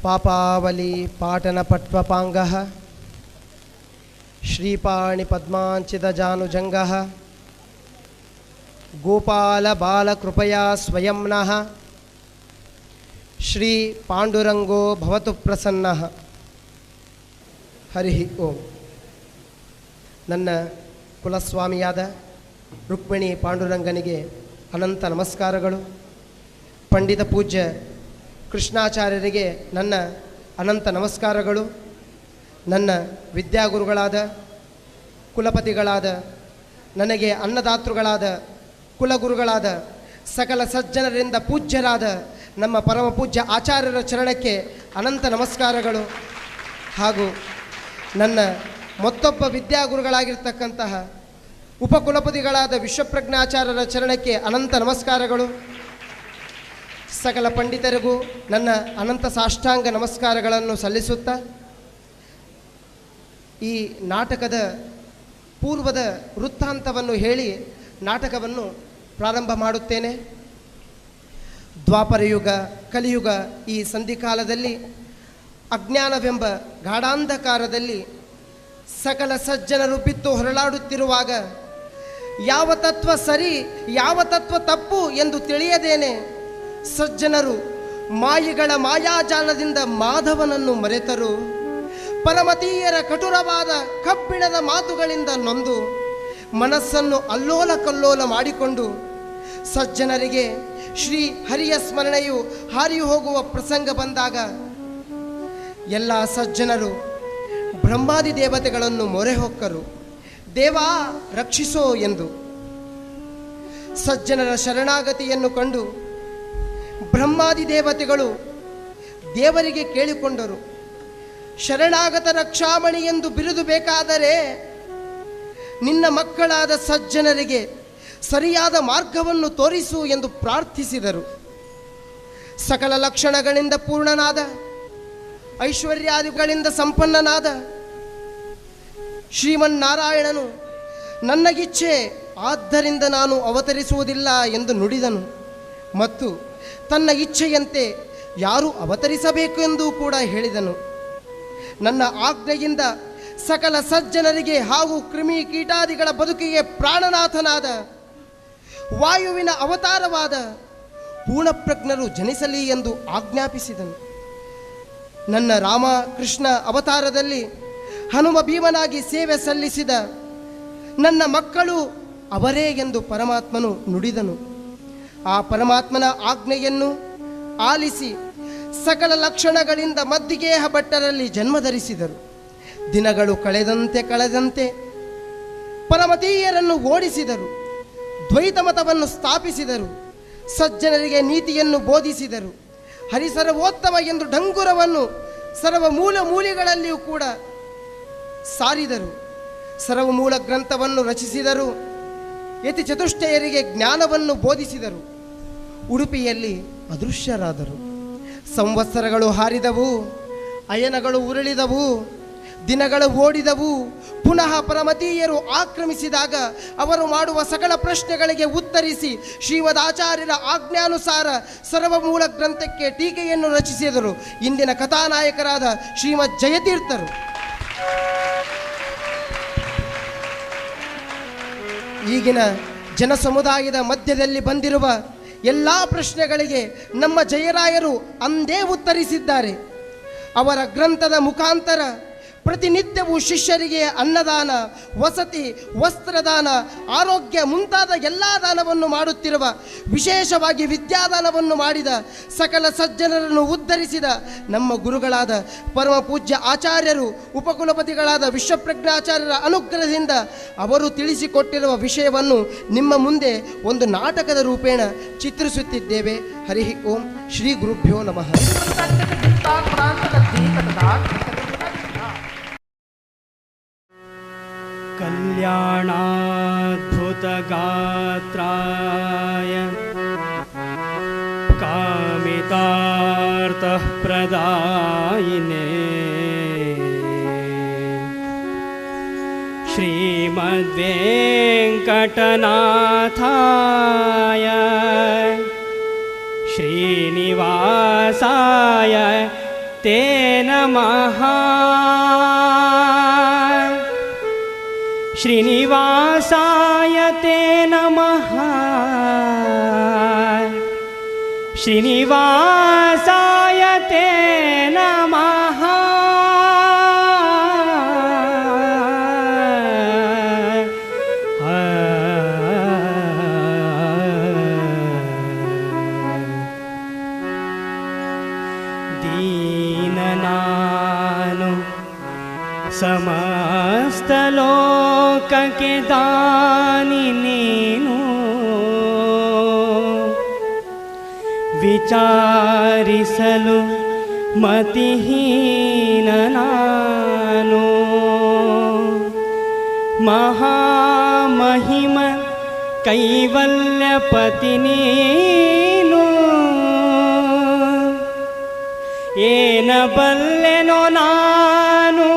ಪಾಪಾವಲಿ ಪಾಟನಪಟ್ವಪಾಂಗಃ ಶ್ರೀಪಾಣಿಪದ್ಮಾಂಚಿತಜಾನುಜಂಗಃ ಗೋಪಾಲಬಾಲಕೃಪಯಾ ಸ್ವಯಂನಃ ಶ್ರೀ ಪಾಂಡುರಂಗೋ ಭವತು ಪ್ರಸನ್ನಃ. ಹರಿ ಓಂ. ನನ್ನ ಕುಲಸ್ವಾಮಿಯಾದ ರುಕ್ಮಿಣಿ ಪಾಂಡುರಂಗನಿಗೆ ಅನಂತ ನಮಸ್ಕಾರಗಳು. ಪಂಡಿತ ಪೂಜ್ಯ ಕೃಷ್ಣಾಚಾರ್ಯರಿಗೆ ನನ್ನ ಅನಂತ ನಮಸ್ಕಾರಗಳು. ನನ್ನ ವಿದ್ಯಾಗುರುಗಳಾದ ಕುಲಪತಿಗಳಾದ ನನಗೆ ಅನ್ನದಾತೃಗಳಾದ ಕುಲಗುರುಗಳಾದ ಸಕಲ ಸಜ್ಜನರಿಂದ ಪೂಜ್ಯರಾದ ನಮ್ಮ ಪರಮ ಪೂಜ್ಯ ಆಚಾರ್ಯರ ಚರಣಕ್ಕೆ ಅನಂತ ನಮಸ್ಕಾರಗಳು. ಹಾಗೂ ನನ್ನ ಮತ್ತೊಬ್ಬ ವಿದ್ಯಾಗುರುಗಳಾಗಿರ್ತಕ್ಕಂತಹ ಉಪಕುಲಪತಿಗಳಾದ ವಿಶ್ವಪ್ರಜ್ಞಾಚಾರ್ಯರ ಚರಣಕ್ಕೆ ಅನಂತ ನಮಸ್ಕಾರಗಳು. ಸಕಲ ಪಂಡಿತರಿಗೂ ನನ್ನ ಅನಂತ ಸಾಷ್ಟಾಂಗ ನಮಸ್ಕಾರಗಳನ್ನು ಸಲ್ಲಿಸುತ್ತಾ ಈ ನಾಟಕದ ಪೂರ್ವದ ವೃತ್ತಾಂತವನ್ನು ಹೇಳಿ ನಾಟಕವನ್ನು ಪ್ರಾರಂಭ ಮಾಡುತ್ತೇನೆ. ದ್ವಾಪರಯುಗ ಕಲಿಯುಗ ಈ ಸಂಧಿಕಾಲದಲ್ಲಿ ಅಜ್ಞಾನವೆಂಬ ಗಾಢಾಂಧಕಾರದಲ್ಲಿ ಸಕಲ ಸಜ್ಜನರು ಬಿದ್ದು ಹೊರಳಾಡುತ್ತಿರುವಾಗ ಯಾವ ತತ್ವ ಸರಿ ಯಾವ ತತ್ವ ತಪ್ಪು ಎಂದು ತಿಳಿಯದೇನೆ ಸಜ್ಜನರು ಮಾಯಿಗಳ ಮಾಯಾಜಾಲದಿಂದ ಮಾಧವನನ್ನು ಮರೆತರು. ಪರಮತೀಯರ ಕಠುರವಾದ ಕಬ್ಬಿಣದ ಮಾತುಗಳಿಂದ ನೊಂದು ಮನಸ್ಸನ್ನು ಅಲ್ಲೋಲ ಕಲ್ಲೋಲ ಮಾಡಿಕೊಂಡು ಸಜ್ಜನರಿಗೆ ಶ್ರೀ ಹರಿಯ ಸ್ಮರಣೆಯು ಹಾರಿ ಹೋಗುವ ಪ್ರಸಂಗ ಬಂದಾಗ ಎಲ್ಲ ಸಜ್ಜನರು ಬ್ರಹ್ಮಾದಿ ದೇವತೆಗಳನ್ನು ಮೊರೆ ಹೊಕ್ಕರು. ದೇವಾ ರಕ್ಷಿಸೋ ಎಂದು ಸಜ್ಜನರ ಶರಣಾಗತಿಯನ್ನು ಕಂಡು ಬ್ರಹ್ಮಾದಿ ದೇವತೆಗಳು ದೇವರಿಗೆ ಕೇಳಿಕೊಂಡರು. ಶರಣಾಗತ ರಕ್ಷಾಮಣಿ ಎಂದು ಬಿರುದು ಬೇಕಾದರೆ ನಿನ್ನ ಮಕ್ಕಳಾದ ಸಜ್ಜನರಿಗೆ ಸರಿಯಾದ ಮಾರ್ಗವನ್ನು ತೋರಿಸು ಎಂದು ಪ್ರಾರ್ಥಿಸಿದರು. ಸಕಲ ಲಕ್ಷಣಗಳಿಂದ ಪೂರ್ಣನಾದ ಐಶ್ವರ್ಯಾದಿಗಳಿಂದ ಸಂಪನ್ನನಾದ ಶ್ರೀಮನ್ನಾರಾಯಣನು ನನಗಿಚ್ಛೆ ಆದ್ದರಿಂದ ನಾನು ಅವತರಿಸುವುದಿಲ್ಲ ಎಂದು ನುಡಿದನು. ಮತ್ತು ತನ್ನ ಇಚ್ಛೆಯಂತೆ ಯಾರು ಅವತರಿಸಬೇಕು ಎಂದು ಕೂಡ ಹೇಳಿದನು. ನನ್ನ ಆಜ್ಞೆಯಿಂದ ಸಕಲ ಸಜ್ಜನರಿಗೆ ಹಾಗೂ ಕ್ರಿಮಿ ಕೀಟಾದಿಗಳ ಬದುಕಿಗೆ ಪ್ರಾಣನಾಥನಾದ ವಾಯುವಿನ ಅವತಾರವಾದ ಪೂರ್ಣಪ್ರಜ್ಞರು ಜನಿಸಲಿ ಎಂದು ಆಜ್ಞಾಪಿಸಿದನು. ನನ್ನ ರಾಮಕೃಷ್ಣ ಅವತಾರದಲ್ಲಿ ಹನುಮ ಭೀಮನಾಗಿ ಸೇವೆ ಸಲ್ಲಿಸಿದ ನನ್ನ ಮಕ್ಕಳು ಅವರೇ ಎಂದು ಪರಮಾತ್ಮನು ನುಡಿದನು. ಆ ಪರಮಾತ್ಮನ ಆಜ್ಞೆಯನ್ನು ಆಲಿಸಿ ಸಕಲ ಲಕ್ಷಣಗಳಿಂದ ಮದ್ದಿಗೇಹ ಭಟ್ಟರಲ್ಲಿ ಜನ್ಮಧರಿಸಿದರು. ದಿನಗಳು ಕಳೆದಂತೆ ಪರಮತೀಯರನ್ನು ಓಡಿಸಿದರು. ದ್ವೈತ ಮತವನ್ನು ಸ್ಥಾಪಿಸಿದರು. ಸಜ್ಜನರಿಗೆ ನೀತಿಯನ್ನು ಬೋಧಿಸಿದರು. ಹರಿಸರ್ವೋತ್ತಮ ಎಂದು ಡಂಗುರವನ್ನು ಸರ್ವ ಮೂಲೆಗಳಲ್ಲಿಯೂ ಕೂಡ ಸಾರಿದರು. ಸರ್ವಮೂಲ ಗ್ರಂಥವನ್ನು ರಚಿಸಿದರು. ಯತಿ ಚತುಷ್ಟಯರಿಗೆ ಜ್ಞಾನವನ್ನು ಬೋಧಿಸಿದರು. ಉಡುಪಿಯಲ್ಲಿ ಅದೃಶ್ಯರಾದರು. ಸಂವತ್ಸರಗಳು ಹಾರಿದವು, ಅಯನಗಳು ಉರುಳಿದವು, ದಿನಗಳು ಓಡಿದವು. ಪುನಃ ಪರಮತೀಯರು ಆಕ್ರಮಿಸಿದಾಗ ಅವರು ಮಾಡುವ ಸಕಲ ಪ್ರಶ್ನೆಗಳಿಗೆ ಉತ್ತರಿಸಿ ಶ್ರೀಮದಾಚಾರ್ಯರ ಆಜ್ಞಾನುಸಾರ ಸರ್ವಮೂಲ ಗ್ರಂಥಕ್ಕೆ ಟೀಕೆಯನ್ನು ರಚಿಸಿದರು. ಇಂದಿನ ಕಥಾನಾಯಕರಾದ ಶ್ರೀಮದ್ ಜಯತೀರ್ಥರು. ಈಗಿನ ಜನಸಮುದಾಯದ ಮಧ್ಯದಲ್ಲಿ ಬಂದಿರುವ ಎಲ್ಲ ಪ್ರಶ್ನೆಗಳಿಗೆ ನಮ್ಮ ಜಯರಾಯರು ಅಂದೇ ಉತ್ತರಿಸಿದ್ದಾರೆ. ಅವರ ಗ್ರಂಥದ ಮುಖಾಂತರ ಪ್ರತಿನಿತ್ಯವೂ ಶಿಷ್ಯರಿಗೆ ಅನ್ನದಾನ, ವಸತಿ, ವಸ್ತ್ರದಾನ, ಆರೋಗ್ಯ ಮುಂತಾದ ಎಲ್ಲ ದಾನವನ್ನು ಮಾಡುತ್ತಿರುವ, ವಿಶೇಷವಾಗಿ ವಿದ್ಯಾದಾನವನ್ನು ಮಾಡಿದ, ಸಕಲ ಸಜ್ಜನರನ್ನು ಉದ್ಧರಿಸಿದ ನಮ್ಮ ಗುರುಗಳಾದ ಪರಮ ಪೂಜ್ಯ ಆಚಾರ್ಯರು ಉಪಕುಲಪತಿಗಳಾದ ವಿಶ್ವಪ್ರಜ್ಞಾಚಾರ್ಯರ ಅನುಗ್ರಹದಿಂದ ಅವರು ತಿಳಿಸಿಕೊಟ್ಟಿರುವ ವಿಷಯವನ್ನು ನಿಮ್ಮ ಮುಂದೆ ಒಂದು ನಾಟಕದ ರೂಪೇಣ ಚಿತ್ರಿಸುತ್ತಿದ್ದೇವೆ. ಹರಿ ಓಂ. ಶ್ರೀ ಗುರುಭ್ಯೋ ನಮಃ. कल्याणाद्भुतगात्राय कामितार्थप्रदायिने श्रीमद्वेङ्कटनाथाय श्रीनिवासाय ते नमः श्रीनिवासाय ते नमः श्रीनिवासाय ते नमः दीननानु समस्त ಲೋಕಕ್ಕೆ ದಾನಿ ನೀನು ವಿಚಾರಿಸಲು ಮತಿಹೀನ ನಾನು ಮಹಾಮಹಿಮ ಕೈವಲ್ಯಪತಿ ನೀನು ಏನ ಬಲ್ಲೆನೋ ನಾನು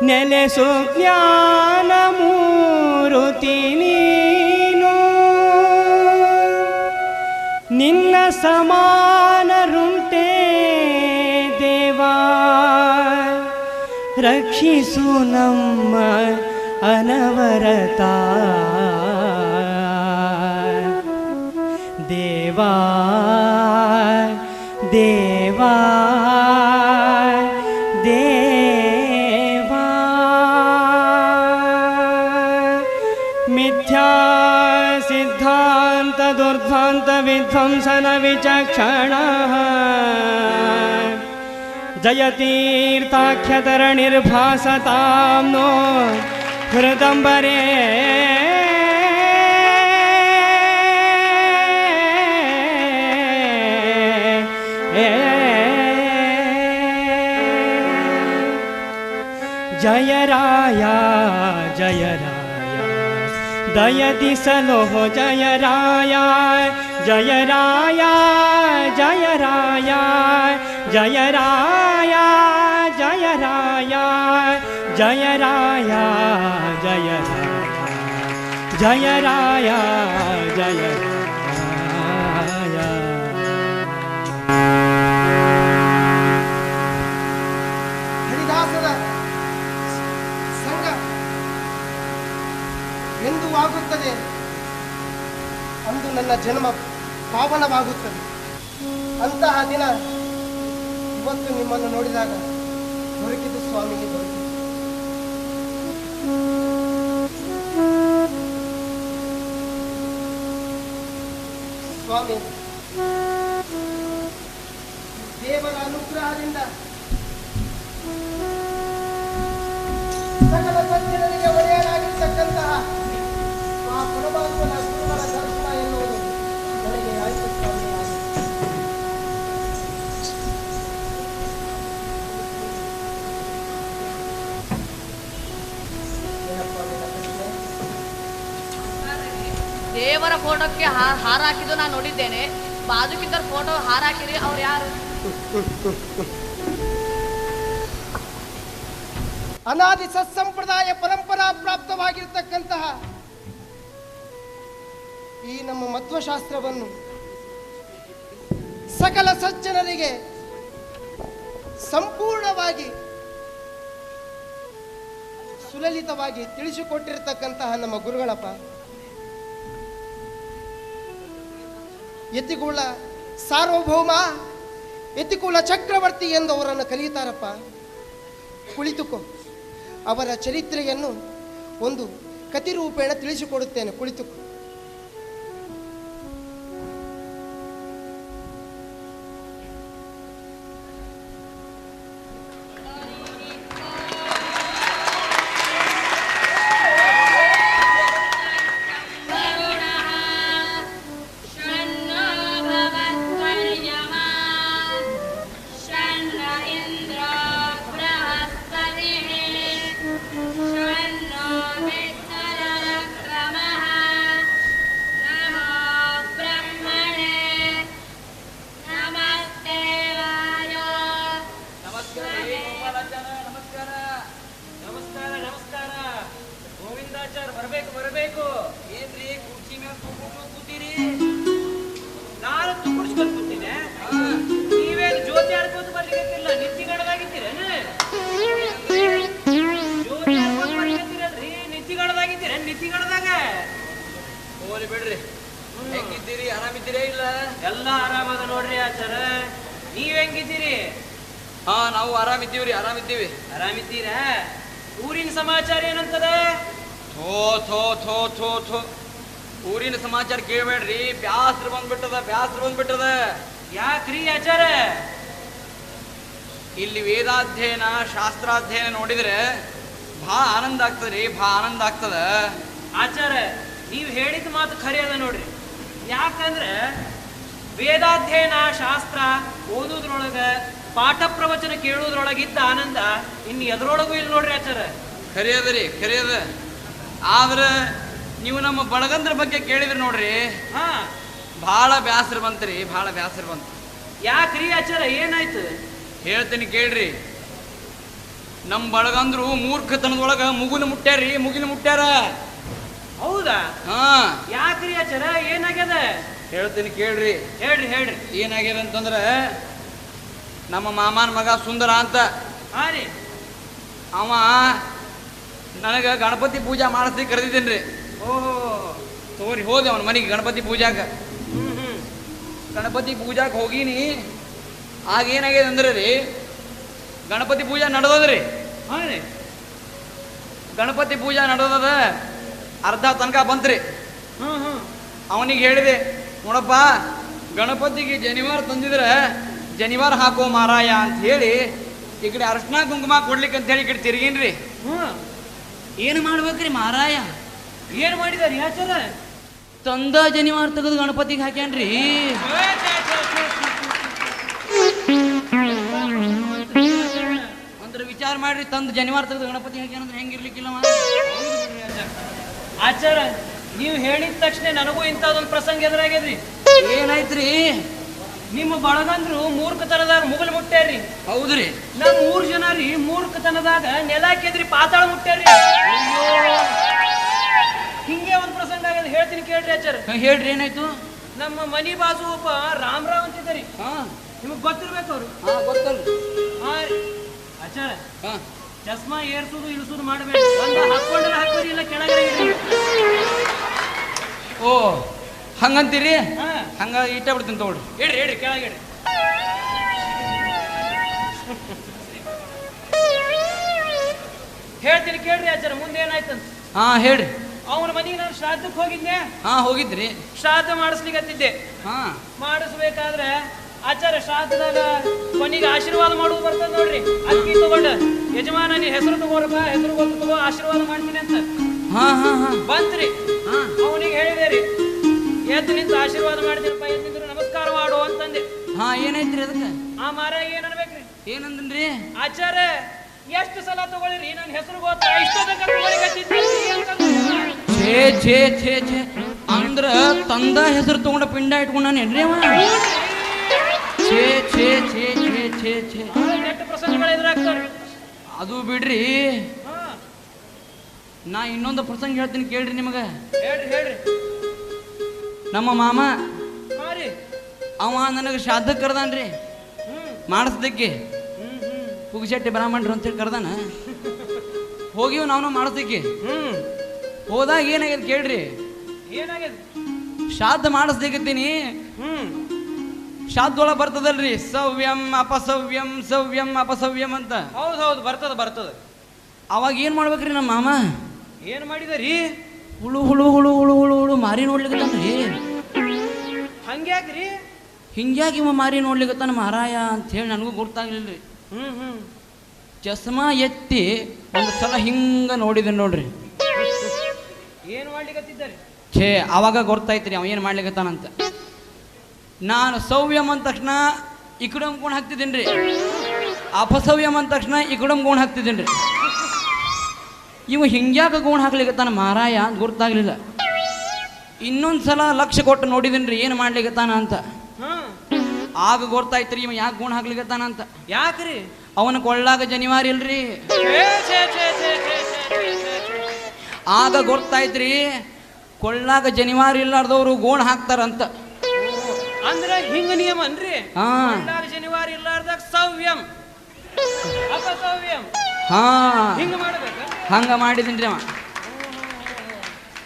ನೆಲೆಸು ಜ್ಞಾನ ಮೂರುತಿ ನೀನು ನಿನ್ನ ಸಮಾನರುಂಟೇ ದೇವಾ ರಕ್ಷಿಸು ನಮ್ಮ ಅನವರತ ದೇವಾ ದೇವಾ ದೇವಾ ಮಿಥ್ಯಾ ಸಿದ್ಧಾಂತ ದುರ್ಧ್ವಾಂತ ವಿಧ್ವಂಸನ ವಿಚಕ್ಷಣ ಜಯತೀರ್ಥಾಖ್ಯತರಣಿರ್ಭಾಸತಾಂ ನೋ ಹೃದಂಬರೇ जय राया दय दिसलो हो जय राया जय राया जय राया जय राया जय राया जय राया जय राया जय राया जय राया ಹರಿದಾಸರ ಸಂಘ ಎಂದು ಆಗುತ್ತದೆ ಅಂದು ನನ್ನ ಜನ್ಮ ಪಾವನವಾಗುತ್ತದೆ. ಅಂತಹ ದಿನ ಇವತ್ತು ನಿಮ್ಮನ್ನು ನೋಡಿದಾಗ ದೊರಕಿತು ಸ್ವಾಮಿಗೆ ದೊರಕಿತು. ಸ್ವಾಮಿ ದೇವರ ಅನುಗ್ರಹದಿಂದ ಸಕಲ ಸಜ್ಜನರಿಗೆ ಒಡೆಯನಾಗಿರ್ತಕ್ಕಂತಹ ಆ ಪರಮಾತ್ಮನ ಗುರುಗಳ ದರ್ಶನ ಎನ್ನುವುದು ನನಗೆ ಆಯ್ತು ಸ್ವಾಮಿ. ದೇವರ ಫೋಟೋಕ್ಕೆ ಹಾರ ಹಾಕಿದ್ದು ನಾನು ನೋಡಿದ್ದೇನೆ. ಬಾಜುಕಿದ್ದವ್ರ ಫೋಟೋ ಹಾರ ಹಾಕಿರಿ, ಅವ್ರು ಯಾರು? ಅನಾದಿ ಸತ್ಸಂಪ್ರದಾಯ ಪರಂಪರಾ ಪ್ರಾಪ್ತವಾಗಿರ್ತಕ್ಕಂತಹ ಈ ನಮ್ಮ ಮಧ್ವಶಾಸ್ತ್ರವನ್ನು ಸಕಲ ಸಜ್ಜನರಿಗೆ ಸಂಪೂರ್ಣವಾಗಿ ಸುಲಲಿತವಾಗಿ ತಿಳಿಸಿಕೊಟ್ಟಿರ್ತಕ್ಕಂತಹ ನಮ್ಮ ಗುರುಗಳಪ್ಪ ಯತಿಕುಲ ಸಾರ್ವಭೌಮ, ಯತಿಕುಲ ಚಕ್ರವರ್ತಿ ಎಂದು ಅವರನ್ನು ಕರೆಯುತ್ತಾರಪ್ಪ. ಕುಳಿತುಕೋ, ಅವರ ಚರಿತ್ರೆಯನ್ನು ಒಂದು ಕತಿರೂಪೇಣ ತಿಳಿಸಿಕೊಡುತ್ತೇನೆ, ಕುಳಿತುಕೋ. ಹೆಂಗಿದ್ದೀರಿ? ಆರಾಮಿದ್ದೀರೇ ಇಲ್ಲ? ಎಲ್ಲ ಆರಾಮದ ನೋಡ್ರಿ ಆಚಾರ. ನೀವ್ ಹೆಂಗಿದ್ದೀರಿ? ಹಾ, ನಾವು ಆರಾಮಿದ್ದೀವ್ರಿ, ಆರಾಮಿದ್ದೀವಿ. ಆರಾಮಿದ್ದೀರಾ? ಊರಿನ ಸಮಾಚಾರ ಏನಂತದ? ಥೋ ಥೋ ಥೋ ಥೋ ಥೋ ಊರಿನ ಸಮಾಚಾರ ಕೇಳಬೇಡ್ರಿ. ಬ್ಯಾಸ್ರ ಬಂದ್ಬಿಟ್ಟದ. ಯಾಕ್ರಿ ಆಚಾರ? ಇಲ್ಲಿ ವೇದಾಧ್ಯಯನ ಶಾಸ್ತ್ರಾಧ್ಯಯನ ನೋಡಿದ್ರೆ ಭಾಳ ಆನಂದ ಆಗ್ತದ್ರಿ, ಭಾಳ ಆನಂದ ಆಗ್ತದ. ಆಚಾರ, ನೀವು ಹೇಳಿದ ಮಾತು ಖರೆ ಅದ ನೋಡ್ರಿ. ಯಾಕಂದ್ರೆ ವೇದಾಧ್ಯಯನ ಶಾಸ್ತ್ರ ಓದುದ್ರೊಳಗ ಪಾಠ ಪ್ರವಚನ ಕೇಳುವುದ್ರೊಳಗಿದ್ದ ಆನಂದ ಇನ್ನು ಎದ್ರೊಳಗೂ ಇಲ್ಲ ನೋಡ್ರಿ ಆಚಾರ. ಖರೆ ಅದ. ಆದ್ರೆ ನೀವು ನಮ್ಮ ಬಳಗಂದ್ರ ಬಗ್ಗೆ ಕೇಳಿದ್ರಿ ನೋಡ್ರಿ, ಹಾ, ಭಾಳ ಬ್ಯಾಸರ ಬಂತ್ರಿ, ಭಾಳ ಬ್ಯಾಸರ ಬಂತು. ಯಾಕ್ರಿ ಆಚಾರ, ಏನಾಯ್ತು? ಹೇಳ್ತೀನಿ ಕೇಳ್ರಿ. ನಮ್ಮ ಬಳಗಂದ್ರು ಮೂರ್ಖತನದೊಳಗ ಮುಗಿಲು ಮುಟ್ಟ್ಯಾರ. ಹೌದಾ? ಹಾ, ಯಾಕ್ರಿ ಆಚಾರ, ಏನಾಗ್ಯದ? ಹೇಳ್ತೀನಿ ಕೇಳ್ರಿ. ಹೇಳ್ರಿ. ಏನಾಗ್ಯದ ಅಂತಂದ್ರೆ, ನಮ್ಮ ಮಾಮನ ಮಗ ಸುಂದರ ಅಂತ, ಹಾ ರೀ, ಅವ ನನಗೆ ಗಣಪತಿ ಪೂಜಾ ಮಾಡಿಸ್ಲಿಕ್ಕೆ ಕರೆದಿದ್ದೇನೆ. ಓಹೋ, ತಗೋರಿ ಹೋದೆ ಅವನ ಮನೆಗೆ ಗಣಪತಿ ಪೂಜಾಕ. ಹ್ಮ್ ಗಣಪತಿ ಪೂಜಾಕ್ಕೆ ಹೋಗಿನಿ. ಆಗ ಏನಾಗ್ಯದ ಅಂದ್ರೆ ರೀ, ಗಣಪತಿ ಪೂಜಾ ನಡೆದದ್ರಿ. ಹಾ ರೀ, ಗಣಪತಿ ಪೂಜಾ ನಡೆದದ, ಅರ್ಧ ತನಕ ಬಂತ್ರಿ. ಹ್ಮ್ ಅವನಿಗೆ ಹೇಳಿದೆ, ನೋಡಪ್ಪ, ಗಣಪತಿಗೆ ಜನಿವಾರ ತಂದಿದ್ರೆ ಜನಿವಾರ ಹಾಕೋ ಮಾರಾಯ ಅಂತ ಹೇಳಿ ಈ ಕಡೆ ಅರ್ಶನ ಕುಂಕುಮ ಕೊಡ್ಲಿಕ್ಕೆ ಅಂತ ಹೇಳಿ ಈ ಕಡೆ ತಿರುಗಿನ್ರಿ. ಹ್ಮ್ ಏನು ಮಾಡ್ಬೇಕ್ರಿ ಮಾರಾಯ? ಏನ್ ಮಾಡಿದಾರಿ ಆಚಾರ? ತಂದ ಜನಿವಾರ ತೆಗೆದು ಗಣಪತಿಗೆ ಹಾಕ್ಯಾನ್ರಿ. ಅಂದ್ರೆ ವಿಚಾರ ಮಾಡ್ರಿ, ತಂದು ಜನಿವಾರ ತೆಗೆದು ಗಣಪತಿ ಹಾಕ್ಯಾನಂದ್ರೆ ಹೆಂಗಿರ್ಲಿಕ್ಕಿಲ್ಲ ಆಚಾರ. ನೀವು ಹೇಳಿದ ತಕ್ಷಣ ನನಗೂ ಇಂಥದೊಂದು ಪ್ರಸಂಗ ಎದುರಾಗ್ಯದ್ರಿ. ಏನಾಯ್ತ್ರಿ? ನಿಮ್ಮ ಬಳಗಂದ್ರು ಮೂರ್ಖತನದಾಗ ಮುಗಲ್ ಮುಟ್ಟ್ಯಾರ್ರಿ. ಹೌದ್ರಿ. ನಮ್ 3 ಜನ ರೀ ಮೂರ್ಖತನದಾಗ ನೆಲ ಹಾಕಿದ್ರಿ, ಪಾತಾಳ ಮುಟ್ಟ್ಯಾರ್ರಿ. ಹಿಂಗೆ ಒಂದು ಪ್ರಸಂಗ ಆಗ್ಯದ, ಹೇಳ್ತೀನಿ ಕೇಳ್ರಿ ಆಚಾರ. ಹೇಳ್ರಿ, ಏನಾಯ್ತು? ನಮ್ಮ ಮನಿ ಬಾಜು ಒಬ್ಬ ರಾಮರಾವ್ ಅಂತಿದ್ದರಿ. ಹಾ, ನಿಮಗ್ ಗೊತ್ತಿರ್ಬೇಕು ಅವ್ರು. ಹಾ, ಗೊತ್ತಲ್ರಿ. ಹಾ ರೀ ಆಚಾರ, ಹಾ, ಚಸ್ಮಾ ಏರ್ಸುದು ಇಳಿಸುದು ಮಾಡಬೇಡಿ. ಒಂದು ಹಾಕೊಂಡ್ರೆ ಹಾಕೋರಿ, ಇಲ್ಲ ಕೆಳಗಡೆ ಇಡಿ. ಓ, ಹಂಗಂತೀರಿ? ಹಾ, ಹಂಗ ಇಟ್ಟ ಬಿಡ್ತೀನಿ ತಗೊಳ್ರಿ. ಇಡ್ರಿ ಕೆಳಗೆ ಇಡ್ರಿ. ಹೇಳ್ತೀನಿ ಕೇಳ್ರಿ ಆಚಾರ, ಮುಂದೆ ಏನಾಯ್ತಂತ. ಹಾ, ಹೇಳ್ರಿ. ಅವನ ಮನೆಗೆ ನಾನು ಶ್ರಾದ್ದಕ್ಕೆ ಹೋಗಿದ್ದೆ. ಹಾ, ಹೋಗಿದ್ರಿ. ಶ್ರಾದ್ದ ಮಾಡಿಸ್ಲಿಕ್ಕತ್ತಿದ್ದೆ. ಹಾ, ಮಾಡಿಸ್ಬೇಕಾದ್ರೆ ಆಚಾರ ಶ್ರಾದ್ದದಾಗ ಕೊನೆಗೆ ಆಶೀರ್ವಾದ ಮಾಡುವುದು ಬರ್ತದ ನೋಡ್ರಿ. ಅಕ್ಕಿ ತಗೊಂಡ, ಯಜಮಾನ ನೀ ಹೆಸರು ತಗೋರಪ್ಪ, ಹೆಸರು ಗೊತ್ತು ತಗೋ, ಆಶೀರ್ವಾದ ಮಾಡ್ತೀನಿ ಅಂತ ಹಾ, ಹಾ, ಹಾ, ಬಂತ್ರಿ. ಹಾ. ಅವನಿಗೆ ಹೇಳಿದೆ ರೀ, ಎದ್ದು ನಿಂತು ಆಶೀರ್ವಾದ ಮಾಡ್ತೀನಪ್ಪ, ಎದ್ದು ನಿಂತು ನಮಸ್ಕಾರ ಮಾಡು ಅಂತಂದೆ. ಹಾ, ಏನಾಯ್ತ್ರಿ ಅದಕ್ಕೆ? ಆ ಮಾರಾಯ ಏನ್ ಅನ್ಬೇಕ್ರಿ? ಏನಂದ್ರಿ? ಆಚಾರ, ಎಷ್ಟು ಸಲ ತಗೊಳ್ಳಿರಿ, ನನ್ನ ಹೆಸರು ಗೊತ್ತ, ಇಷ್ಟೊತ್ತ ಛೇ ಛೇ ಛೇ ಛೇ ಅಂದ್ರ ತಂದ ಹೆಸರು ತಗೊಂಡ ಪಿಂಡ ಇಟ್ಕೊಂಡೇನ್ರಿ ಅವ? ಛೇ ಛೇ ಛೇ ಛೇ ಛೇ ಛೇ ಎಷ್ಟು ಪ್ರಸಂಗಗಳು ಎದುರಾಗ್ತಾವ್ರಿ. ಅದು ಬಿಡ್ರಿ, ಹಾ, ನಾ ಇನ್ನೊಂದು ಪ್ರಸಂಗ ಹೇಳ್ತೀನಿ ಕೇಳ್ರಿ ನಿಮಗೆ. ಹೇಳ್ರಿ. ನಮ್ಮ ಮಾಮ ಹಾ ರೀ, ಅವ ನನಗೆ ಶ್ರಾದ್ದಕ್ಕೆ ಕರ್ದಾನ್ರಿ, ಮಾಡಿಸ್ಲಿಕ್ಕೆ. ಹ್ಮ್ ಪುಗ್ಶೆಟ್ಟಿ ಬ್ರಾಹ್ಮಣರು ಅಂತೇಳಿ ಕರ್ದಾನ. ಹೋಗಿವ್ ನಾವು ಮಾಡಿಸ್ಲಿಕ್ಕೆ. ಹೋದಾಗ ಏನಾಗ್ಯದ ಕೇಳ್ರಿ. ಏನಾಗ್ಯದ? ಶ್ರಾದ್ದ ಮಾಡಿಸ್ಲಿಕ್ಕತ್ತೀನಿ. ಶ್ರಾದ್ದೊಳಗೆ ಬರ್ತದಲ್ರಿ, ಸವ್ಯಂ ಅಪಸವ್ಯಂ ಸವ್ಯಂ ಅಪಸವ್ಯಂ ಅಂತ. ಹೌದು, ಬರ್ತದ. ಅವಾಗ ಏನ್ ಮಾಡ್ಬೇಕ್ರಿ ನಮ್ಮ ಮಾಮ? ಏನ್ ಮಾಡಿದರಿ? ಹುಳು ಹುಳು ಹುಳು ಹುಳು ಹುಳು ಹುಳು ಮಾರಿ ನೋಡ್ಲಿಕ್ಕತ್ತಾನ್ರಿ. ಹಂಗ್ಯಾಕ್ರಿ? ಹಿಂಗ್ಯಾಗಿ ಇವ ಮಾರಿ ನೋಡ್ಲಿಕ್ಕತ್ತಾನ ಮಾರಾಯ ಅಂತ ಹೇಳಿ ನನಗೂ ಗೊತ್ತಾಗ್ಲಿಲ್ರಿ. ಚಸ್ಮಾ ಎತ್ತಿ ಒಂದು ಸಲ ಹಿಂಗ ನೋಡಿದೆ ನೋಡ್ರಿ. ಏನ್ ಮಾಡ್ಲಿಕ್ಕತ್ತಿದ್ದಾರೆ? ಛೇ, ಅವಾಗ ಗೊತ್ತಾಯ್ತ್ರಿ ಅವ ಏನ್ ಮಾಡ್ಲಿಕ್ಕತ್ತಾನಂತ. ನಾನು ಸವ್ಯಂ ಅಂದ ತಕ್ಷಣ ಈ ಕಡೆ ಗೋಣ ಹಾಕ್ತಿದ್ದೇನ್ರಿ, ಅಪಸವ್ಯಂ ಅಂದ ತಕ್ಷಣ ಈ ಕಡೆ ಗೋಣ ಹಾಕ್ತಿದ್ದೇನ್ರಿ. ಇವ ಹಿಂಗ್ಯಾಕ ಗೋಣ ಹಾಕ್ಲಿಕ್ಕತ್ತಾನ ಮಾರಾಯ ಅಂತ ಗೊತ್ತಾಗ್ಲಿಲ್ಲ. ಇನ್ನೊಂದ್ಸಲ ಲಕ್ಷ್ಯ ಕೊಟ್ಟು ನೋಡಿದೇನ್ರಿ ಏನು ಮಾಡ್ಲಿಕ್ಕತ್ತಾನ ಅಂತ. ಆಗ ಗೊತ್ತಾಯ್ತ್ರಿ ಇವ ಯಾಕೆ ಗೋಣ ಹಾಕ್ಲಿಕ್ಕತ್ತಾನ ಅಂತ. ಯಾಕ್ರಿ? ಅವನ ಕೊಳ್ಳಾಗ ಜನಿವಾರ ಇಲ್ರಿ. ಆಗ ಗೊತ್ತಾಯ್ತ್ರಿ ಕೊಳ್ಳಾಗ ಜನಿವಾರ ಇಲ್ಲಾರ್ದವ್ರು ಗೋಣ ಹಾಕ್ತಾರಂತ. ಅಂದ್ರೆ ಹಿಂಗ ನಿಯಮ ಅನ್ರಿ? ಜನಿವಾರ ಇಲ್ಲಾರ್ದಾಗ ಸವ್ಯಂ ಅಪಸವ್ಯಂ ಹಿಂಗ ಮಾಡ್ಬೇಕ. ಹಂಗ ಮಾಡಿದೀನ್ರಿ ಅವ.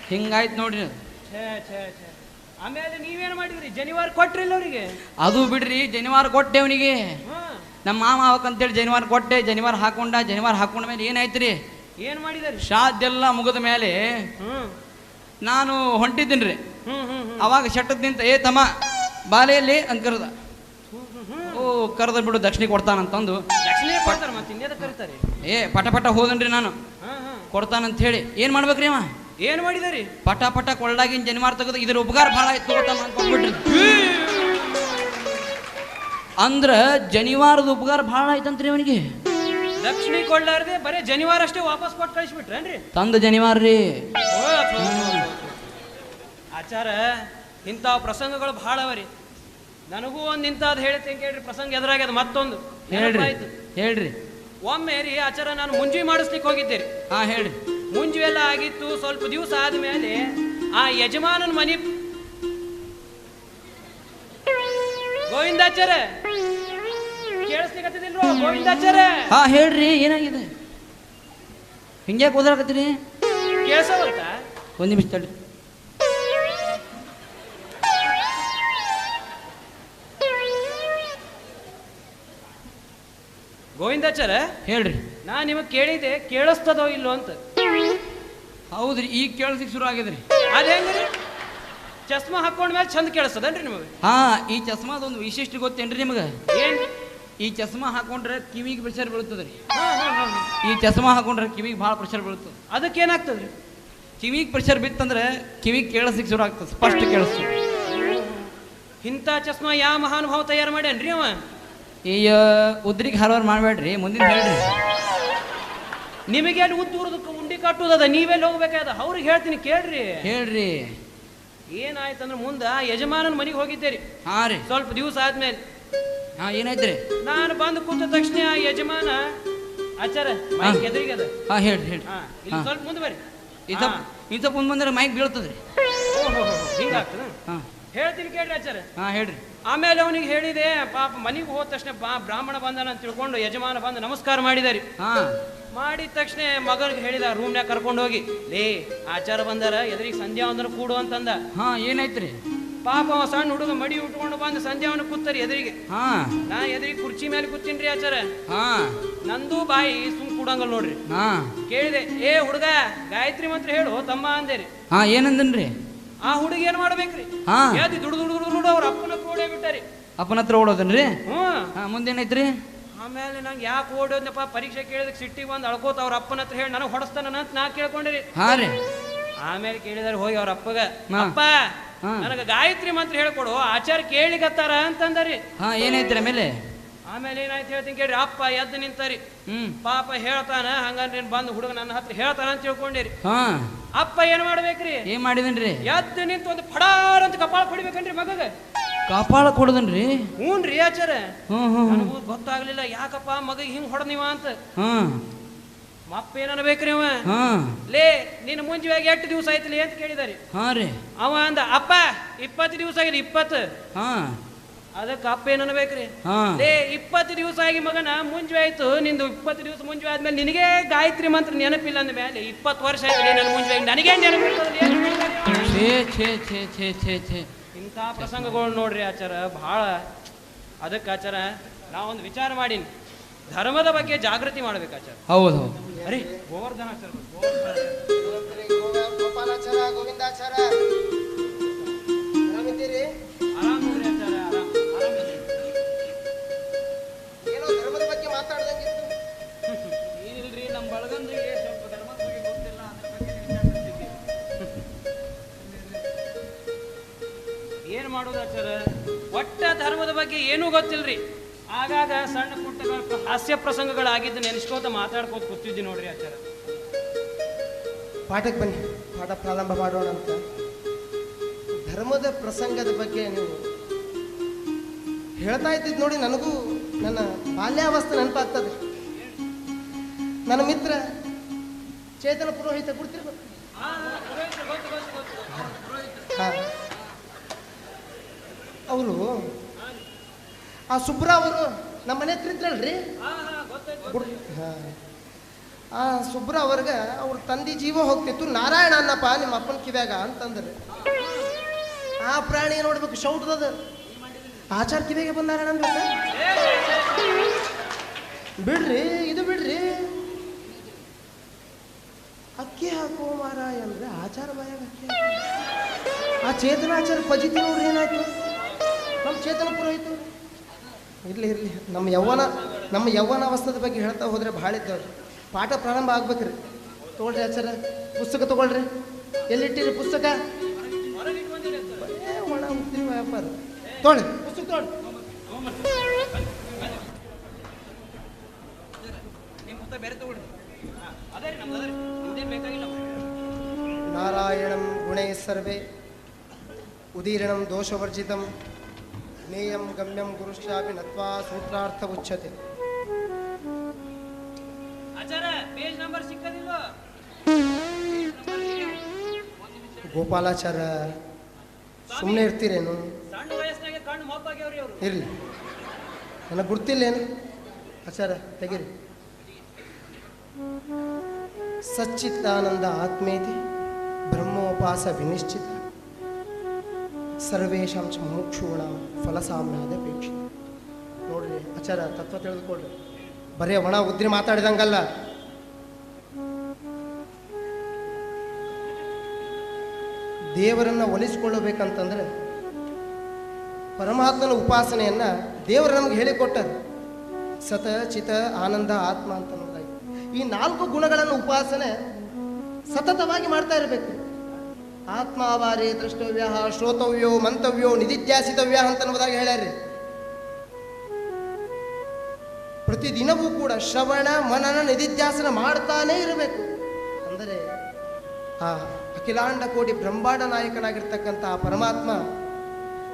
ಹಿಂಗಾಯ್ತು ನೋಡ್ರಿ. ಆಮೇಲೆ ನೀವೇನ್ ಮಾಡಿದ್ರಿ ಜನಿವಾರ ಕೊಟ್ರಿಲ್ಲ ಅವ್ರಿಗೆ? ಅದು ಬಿಡ್ರಿ, ಜನಿವಾರ ಕೊಟ್ಟೆ ಅವನಿಗೆ. ನಮ್ಮ ಮಾಮ ಅವಕ್ಕಂತೇಳಿ ಜನಿವಾರ ಕೊಟ್ಟೆ. ಜನಿವಾರ ಹಾಕೊಂಡ ಮೇಲೆ ಏನಾಯ್ತ್ರಿ, ಏನ್ ಮಾಡಿದಾರಿ? ಶಾದ್ದೆಲ್ಲ ಮುಗಿದ ಮೇಲೆ ನಾನು ಹೊಂಟಿದ್ದೀನ್ರಿ. ಅವಾಗ ಶೆಟ್ಟದ್ ನಿಂತ, ಏ ತಮ್ಮ ಬಾಲೆಯಲ್ಲಿ ಅಂತ ಕರೆದ. ಓ ಕರೆದ ಬಿಡು, ದಕ್ಷಿಣ ಕೊಡ್ತಾನಂತಂದು ದಕ್ಷಿಣ ಕೊಡ್ತಾರ, ಮತ್ತೆ ಇನ್ನೇದ ಕರೀತಾರೆ. ಪಟ ಹೋದನ್ರಿ ನಾನು, ಕೊಡ್ತಾನಂತ ಹೇಳಿ ಏನ್ ಮಾಡ್ಬೇಕ್ರಿ ಅವ? ಏನ್ ಮಾಡಿದಾರಿ? ಪಟ ಕೊಳ್ಳಾಗಿನ ಜನಿವಾರ ತೆಗೆದು ಇದ್ರ ಉಪಕಾರ ಭಾಳ ಆಯ್ತು ತಗೋತಾನ ಅನ್ಕೊಂಡ್ಬಿಟ್ರಿ. ಅಂದ್ರ ಜನಿವಾರದ ಉಪಕಾರ ಭಾಳ ಆಯ್ತಂತ್ರಿ ಅವನಿಗೆ. ದಕ್ಷಿಣ ಕೊಡ್ಲಾರ್ದೆ ಬರೇ ಜನಿವಾರ ಅಷ್ಟೇ ವಾಪಸ್ ಕೊಟ್ಟು ಕಳಿಸ್ಬಿಟ್ರೇನ್ರಿ? ತಂದ ಜನಿವಾರ ರೀ. ಆಚಾರ, ಇಂಥವು ಪ್ರಸಂಗಗಳು ಭಾಳ ಅವರಿ. ನನಗೂ ಒಂದು ಇಂಥದ್ದು ಹೇಳ್ತೇನೆ ಕೇಳ್ರಿ, ಪ್ರಸಂಗ ಎದುರಾಗ್ಯದ ಮತ್ತೊಂದು. ಹೇಳ್ರಿ. ಒಮ್ಮೆ ರೀ ಆಚಾರ, ನಾನು ಮುಂಜಿ ಮಾಡಿಸ್ಲಿಕ್ಕೆ ಹೋಗಿದ್ದೆ ರೀ. ಹೇಳ್ರಿ. ಮುಂಜಿ ಎಲ್ಲ ಆಗಿತ್ತು. ಸ್ವಲ್ಪ ದಿವಸ ಆದ್ಮೇಲೆ ಆ ಯಜಮಾನನ ಮನಿ ಗೋವಿಂದಾಚಾರ ಕೇಳಿಸ್ಲಿಕ್ಕತ್ತಿದಿಲ್ರೋ? ಗೋವಿಂದಾಚಾರ ಹೇಳ್ರಿ, ಏನಾಗಿದೆ? ಹಿಂಗ್ಯಾಕೆ ಓದಾಕತ್ತೀರಿ? ಕೇಳಿಸವಲ್ತ? ಒಂದ್ ನಿಮಿಷ ತಡ್ರಿ. ಗೋವಿಂದಾಚಾರ ಹೇಳ್ರಿ. ನಾ ನಿಮಗ್ ಕೇಳಿದೆ, ಕೇಳಿಸ್ತದೋ ಇಲ್ಲೋ ಅಂತ. ಹೌದ್ರಿ, ಈಗ ಕೇಳಿಸ್ಲಿಕ್ಕೆ ಶುರು ಆಗಿದ್ರಿ. ಅದ್ ಹೆಂಗ್ರಿ? ಚಸ್ಮಾ ಹಾಕೊಂಡ್ಮೇಲೆ ಚಂದ ಕೇಳಿಸ್ತದನ್ರಿ ನಿಮಗೆ? ಈ ಚಸ್ಮಾದ ಒಂದು ವಿಶಿಷ್ಟ ಗೊತ್ತೇನ್ರಿ ನಿಮಗೆ? ಏನ್? ಈ ಚಸ್ಮಾ ಹಾಕೊಂಡ್ರೆ ಕಿವಿಗೆ ಪ್ರೆಷರ್ ಬೀಳ್ತದ್ರಿ. ಈ ಚಸ್ಮಾ ಹಾಕೊಂಡ್ರೆ ಕಿವಿಗೆ ಭಾಳ ಪ್ರೆಷರ್ ಬೀಳ್ತದೆ. ಅದಕ್ಕೆ ಏನಾಗ್ತದ್ರಿ? ಕಿವಿಗೆ ಪ್ರೆಷರ್ ಬಿತ್ತಂದ್ರೆ ಕಿವಿಗೆ ಕೇಳಿಸ್ಲಿಕ್ಕೆ ಶುರು ಆಗ್ತದೆ, ಸ್ಪಷ್ಟ ಕೇಳಿಸ್ತದೆ. ಇಂಥ ಚಸ್ಮಾ ಯಾವ ಮಹಾನುಭಾವ ತಯಾರು ಮಾಡ್ಯಾನ್ರಿ ಅವ? ಈ ಉದ್ರಿಗೆ ಹರವಾರ ಮಾಡಬೇಡ್ರಿ, ಮುಂದಿನ ಹೇಳ್ರಿ. ನಿಮಗೆ ಅಲ್ಲಿ ಉದ್ದೂರದಕ್ಕೆ ಉಂಡಿ ಕಟ್ಟುದದ, ನೀವೆಲ್ಲಿ ಹೋಗ್ಬೇಕಾದ? ಅವ್ರಿಗೆ ಹೇಳ್ತೀನಿ ಕೇಳ್ರಿ. ಹೇಳ್ರಿ. ಏನಾಯ್ತಂದ್ರೆ ಮುಂದ ಯಜಮಾನನ ಮನೆಗೆ ಹೋಗಿದ್ದೇರಿ. ರೀ. ಸ್ವಲ್ಪ ದಿವಸ ಆದ್ಮೇಲೆ ಏನಾಯ್ತ್ರಿ? ನಾನು ಬಂದು ಕೂತ ತಕ್ಷಣ ಯಜಮಾನ ಆಚಾರ ಮೈಕ್ ಎದುರಿಗೆ ಅದ. ಹೇಳ್ರಿ. ಇಲ್ಲಿ ಸ್ವಲ್ಪ ಮುಂದೆ ಬರ್ರಿ. ಇಂಥ ಮುಂದೆ ಬಂದ್ರೆ ಮೈಕ್ ಬೀಳ್ತದ್ರಿ. ಹಿಂಗಾಗ್ತದ? ಹೇಳ್ತೀನಿ ಕೇಳ್ರಿ ಆಚಾರ. ಹೇಳ್ರಿ. ಆಮೇಲೆ ಅವನಿಗೆ ಹೇಳಿದೆ, ಪಾಪ ಮನೆಗೆ ಹೋದ ತಕ್ಷಣ ಬ್ರಾಹ್ಮಣ ಬಂದನ ಅಂತ ತಿಳ್ಕೊಂಡು ಯಜಮಾನ ಬಂದು ನಮಸ್ಕಾರ ಮಾಡಿದಾರಿ. ಮಾಡಿದ ತಕ್ಷಣ ಮಗನಿಗೆ ಹೇಳಿದ, ರೂಮ್ನ್ಯಾಗ ಕರ್ಕೊಂಡು ಹೋಗಿ, ಲೇ ಆಚಾರ ಬಂದಾರ, ಎದುರಿಗೆ ಸಂಧ್ಯಾ ಒಂದರ ಕೂಡು ಅಂತಂದ. ಏನಾಯ್ತ್ರಿ? ಪಾಪ ಅವ ಸಣ್ಣ ಹುಡುಗ ಮಡಿ ಉಟ್ಕೊಂಡು ಬಂದು ಸಂಧ್ಯಾವನ ಕೂತಾರಿ ಎದುರಿಗೆ. ನಾ ಎದುರಿಗೆ ಕುರ್ಚಿ ಮೇಲೆ ಕೂತೀನ್ರಿ ಆಚಾರ. ನಂದು ಬಾಯಿ ಸುಮ್ ಕೂಡಂಗಲ್ ನೋಡ್ರಿ. ಕೇಳಿದೆ, ಏ ಹುಡುಗ ಗಾಯತ್ರಿ ಮಂತ್ರ ಹೇಳು ತಮ್ಮ ಅಂದೇರಿ. ಏನಂದನ್ರಿ? ಆ ಹುಡುಗ ಏನ್ ಮಾಡ್ಬೇಕ್ರಿ? ಯಾವ್ದು ದುಡ್ಡು ಅವ್ರ ಅಪ್ಪನ ಓಡೇ ಬಿಟ್ಟಾರಿ. ಅಪ್ಪನ ಹತ್ರ ಓಡೋದನ್ರಿ? ಮುಂದೇನೈತ್ರಿ? ಆಮೇಲೆ ನಂಗೆ ಯಾಕೆ ಓಡೋದ್ನಪ್ಪ, ಪರೀಕ್ಷೆ ಕೇಳಿದಕ್ಕೆ ಸಿಟ್ಟಿಗೆ ಬಂದು ಅಳ್ಕೋತ ಅವ್ರ ಅಪ್ಪನ ಹತ್ರ ಹೇಳಿ ನನಗೆ ಹೊಡಸ್ತಾನ ಅಂತ ನಾ ಕೇಳ್ಕೊಂಡಿರಿ. ಆಮೇಲೆ ಕೇಳಿದಾರೆ ಹೋಗಿ ಅವ್ರ ಅಪ್ಪಗ, ಅಪ್ಪ ನನಗ ಗಾಯತ್ರಿ ಮಂತ್ರ ಹೇಳ್ಕೊಡು, ಆಚಾರ ಕೇಳಿಕತ್ತಾರ ಅಂತಂದರಿ. ಏನೈತ್ರಿ ಆಮೇಲೆ? ಆಮೇಲೆ ಏನಾಯ್ತು ಹೇಳ್ತೀನಿ ಕೇಳ್ರಿ. ಅಪ್ಪ ಎದ್ದು ನಿಂತಾರಿ. ಪಾಪ ಹೇಳ್ತಾನ, ಹಂಗಂದ್ರೆ ಬಂದು ಹುಡುಗ ನನ್ನ ಹತ್ರ ಹೇಳ್ತಾನ ಅಂತ ತಿಳ್ಕೊಂಡಿರಿ. ಅಪ್ಪ ಏನ್ ಮಾಡ್ಬೇಕ್ರಿ? ಏನ್ ಮಾಡಿದನ್ರಿ? ಎದ್ದು ನಿಂತು ಒಂದು ಫಡಾರ್ ಅಂತ ಕಪಾಳ ಕೊಡ್ಬೇಕನ್ರಿ ಮಗಗ. ಕಪಾಳ ಕೊಡದನ್ರಿ? ಹ್ಞೂನ್ರಿ ಆಚಾರ. ನನಗೂ ಗೊತ್ತಾಗ್ಲಿಲ್ಲ ಯಾಕಪ್ಪ ಮಗ ಹಿಂಗ್ ಹೊಡೆದಿವ ಅಂತ. ಅಪ್ಪ ಏನ್ ಅನ್ಬೇಕ್ರಿ ಅವ? ಲೇ ನಿನ್ನ ಮುಂಜಾಗ 8 ದಿವಸ ಆಯ್ತಲಿ ಅಂತ ಕೇಳಿದಾರಿ. ಅವ ಅಂದ, ಅಪ್ಪ 20 ದಿವಸ ಆಗಿದೆ. 20. ಅದಕ್ಕೆ ಅಪ್ಪ ಏನ್ ಅನ್ಬೇಕ್ರಿ? ಲೇ 20 ದಿವಸ ಆಗಿ ಮಗನ ಮುಂಜೆ ಆಯ್ತು, ನಿಂದು 20 ದಿವಸ ಮುಂಜೆ ಆದ್ಮೇಲೆ ನಿನಗೆ ಗಾಯತ್ರಿ ಮಂತ್ರ ನೆನಪಿಲ್ಲ ಅಂದ ಮೇಲೆ 20 ವರ್ಷ ಆಯ್ತು ನನ್ನ ಮುಂಜೆ ನನಗೆ ನೆನಪಿರ್ತದೆ. ಇಂಥ ಪ್ರಸಂಗಗಳು ನೋಡ್ರಿ ಆಚಾರ ಬಹಳ. ಅದಕ್ಕೆ ಆಚಾರ ನಾವೊಂದು ವಿಚಾರ ಮಾಡೀನಿ, ಧರ್ಮದ ಬಗ್ಗೆ ಜಾಗೃತಿ ಮಾಡ್ಬೇಕು ಆಚಾರ. ಹೌದು. ಅರೆ ಗೋವರ್ಧನ ಆಚಾರ, ಗೋಪಾಲಾಚಾರ, ಗೋವಿಂದಾಚಾರ, ಆರಾಮಿದ್ದೀರಿ? ಆರಾಮ್ ನೋಡ್ರಿ ಆಚಾರ, ಆರಾಮ್. ಏನೋ ಧರ್ಮದ ಬಗ್ಗೆ ಮಾತಾಡ್ದಂಗಿತ್ತು. ಇಲ್ರಿ, ನಮ್ಮ ಬಳಗಂದ್ರಿಗೆ ಸ್ವಲ್ಪ ಧರ್ಮದ ಬಗ್ಗೆ ಗೊತ್ತಿಲ್ಲ, ಅದ್ರ ಬಗ್ಗೆ ಏನ್ ಮಾಡೋದು ಆಚಾರ? ಒಟ್ಟ ಧರ್ಮದ ಬಗ್ಗೆ ಏನೂ ಗೊತ್ತಿಲ್ರಿ. ಆಗಾಗ ಸಣ್ಣ ಪುಟ್ಟ ಹಾಸ್ಯ ಪ್ರಸಂಗಗಳಾಗಿದ್ದು ನೆನೆಸ್ಕೋತ ಮಾತಾಡ್ಕೋತ ಕೂತಿದ್ವಿ ನೋಡ್ರಿ ಆಚಾರ. ಪಾಠಕ್ಕೆ ಬನ್ನಿ, ಪಾಠ ಪ್ರಾರಂಭ ಮಾಡೋಣ ಅಂತ. ಧರ್ಮದ ಪ್ರಸಂಗದ ಬಗ್ಗೆ ನೀವು ಹೇಳ್ತಾ ಇದ್ದಿದ್ದು ನೋಡಿ, ನನಗೂ ನನ್ನ ಬಾಲ್ಯಾವಸ್ಥೆ ನೆನಪಾಗ್ತದೆ. ನನ್ನ ಮಿತ್ರ ಚೇತನ ಪುರೋಹಿತ ಗುರ್ತಿರ್ಬೇಕು. ಅವರು ಆ ಸುಬ್ರ ಅವರು ನಮ್ಮ ಮನೆ ಹತ್ರ ಇದ್ರಲ್ರಿ. ಆ ಸುಬ್ರ ಅವ್ರಿಗೆ ಅವ್ರ ತಂದೆ ಜೀವ ಹೋಗ್ತಿತ್ತು, ನಾರಾಯಣ ಅನ್ನಪ್ಪ ನಿಮ್ಮ ಅಪ್ಪನ ಕಿವ್ಯಾಗ ಅಂತಂದ್ರೆ. ಆ ಪ್ರಾಣಿ ನೋಡ್ಬೇಕು ಶೌಟದ ಆಚಾರ ಕಿವಿಗೆ ಬಂದಾರ ಅನ್ಬೇಕ ಬಿಡ್ರಿ ಇದು ಬಿಡ್ರಿ ಅಕ್ಕಿ ಹಾಕೋ ಮಾರಾಯ ಅಂದ್ರೆ ಆಚಾರ ಬಾಯಾಗ ಅಕ್ಕಿ ಆ ಚೇತನಾಚಾರ ಪಜಿತಿ ನೋಡ್ರಿ ಏನಾಯ್ತು ನಮ್ಮ ಚೇತನ ಪುರೋಹಿತು ಇರ್ಲಿ ನಮ್ಮ ಯವ್ವನ ಅವಸ್ಥದ ಬಗ್ಗೆ ಹೇಳ್ತಾ ಹೋದ್ರೆ ಭಾಳ ಇದ್ದವ್ರಿ ಪಾಠ ಪ್ರಾರಂಭ ಆಗ್ಬೇಕ್ರಿ ತೊಗೊಳ್ರಿ ಆಚಾರ ಪುಸ್ತಕ ತಗೊಳ್ರಿ ಎಲ್ಲಿಟ್ಟಿರಿ ಪುಸ್ತಕ ಒಣ ಉದ್ದಿನ ವ್ಯಾಪಾರ ತೊಗೊಳ್ಳಿ ಪುಸ್ತಕ ತೊಗೊಳ್ಳಿ ನಾರಾಯಣಂ ಗುಣೈ ಸರ್ವೇ ಉದೀರ್ಣಂ ದೋಷವರ್ಜಿತಂ ಜ್ಞೇಯಂ ಗಮ್ಯಂ ಗುರುಶ್ಚಾಪಿ ನತ್ವಾ ಸೂತ್ರಾರ್ಥ ಉಚ್ಯತೆ. ಆಚಾರ ಪೇಜ್ ನಂಬರ್ ಸಿಕ್ಕದಿಲ್ಲ. ಗೋಪಾಲಾಚಾರ ಸುಮ್ಮನೆ ಇರ್ತೀರೇನು? ಸಣ್ಣ ವಯಸ್ಸಿನಾಗೆ ಕಣ್ಣು ಮೊಪ್ಪಾಗ್ಯಾವ್ರಿ ಅವರು. ಇರ್ಲಿ ನನಗೆ ಗುರ್ತಿಲ್ಲೇನು ಆಚಾರ ತೆಗೀರಿ. ಸಚ್ಚಿತ್ತಾನಂದ ಆತ್ಮೇತಿ ಬ್ರಹ್ಮೋಪಾಸ ವಿನಿಶ್ಚಿತ ಸರ್ವೇಶಾಂ ಚ ಮುಮುಕ್ಷೂಣಾಂ ಫಲಸಾಮ್ಯಾದಪೇಕ್ಷಿತ. ನೋಡ್ರಿ ಆಚಾರ ತತ್ವ ತಿಳಿದುಕೊಳ್ರಿ. ಬರೇ ಒಣ ಉದ್ರಿ ಮಾತಾಡಿದಂಗಲ್ಲ. ದೇವರನ್ನ ಒಲಿಸಿಕೊಳ್ಳಬೇಕಂತಂದ್ರೆ ಪರಮಾತ್ಮನ ಉಪಾಸನೆಯನ್ನ ದೇವರು ನಮ್ಗೆ ಹೇಳಿಕೊಟ್ಟರು. ಸತ ಚಿತ ಆನಂದ ಆತ್ಮ ಅಂತ ನೋಡಿದಾಗ ಈ 4 ಗುಣಗಳನ್ನು ಉಪಾಸನೆ ಸತತವಾಗಿ ಮಾಡ್ತಾ ಇರಬೇಕು. ಆತ್ಮಾವಾರೇ ದ್ರಷ್ಟವ್ಯ ಶ್ರೋತವ್ಯೋ ಮಂತವ್ಯೋ ನಿಧಿಧ್ಯಾಸಿತವ್ಯ ಅಂತ ಅನ್ನೋದಾಗ ಹೇಳ್ಯಾರ್ರಿ. ಪ್ರತಿದಿನವೂ ಕೂಡ ಶ್ರವಣ ಮನನ ನಿಧಿಧ್ಯಾಸನ ಮಾಡ್ತಾನೇ ಇರಬೇಕು. ಅಂದರೆ ಆ ಅಖಿಲಾಂಡ ಕೋಟಿ ಬ್ರಹ್ಮಾಂಡ ನಾಯಕನಾಗಿರ್ತಕ್ಕಂಥ ಆ ಪರಮಾತ್ಮ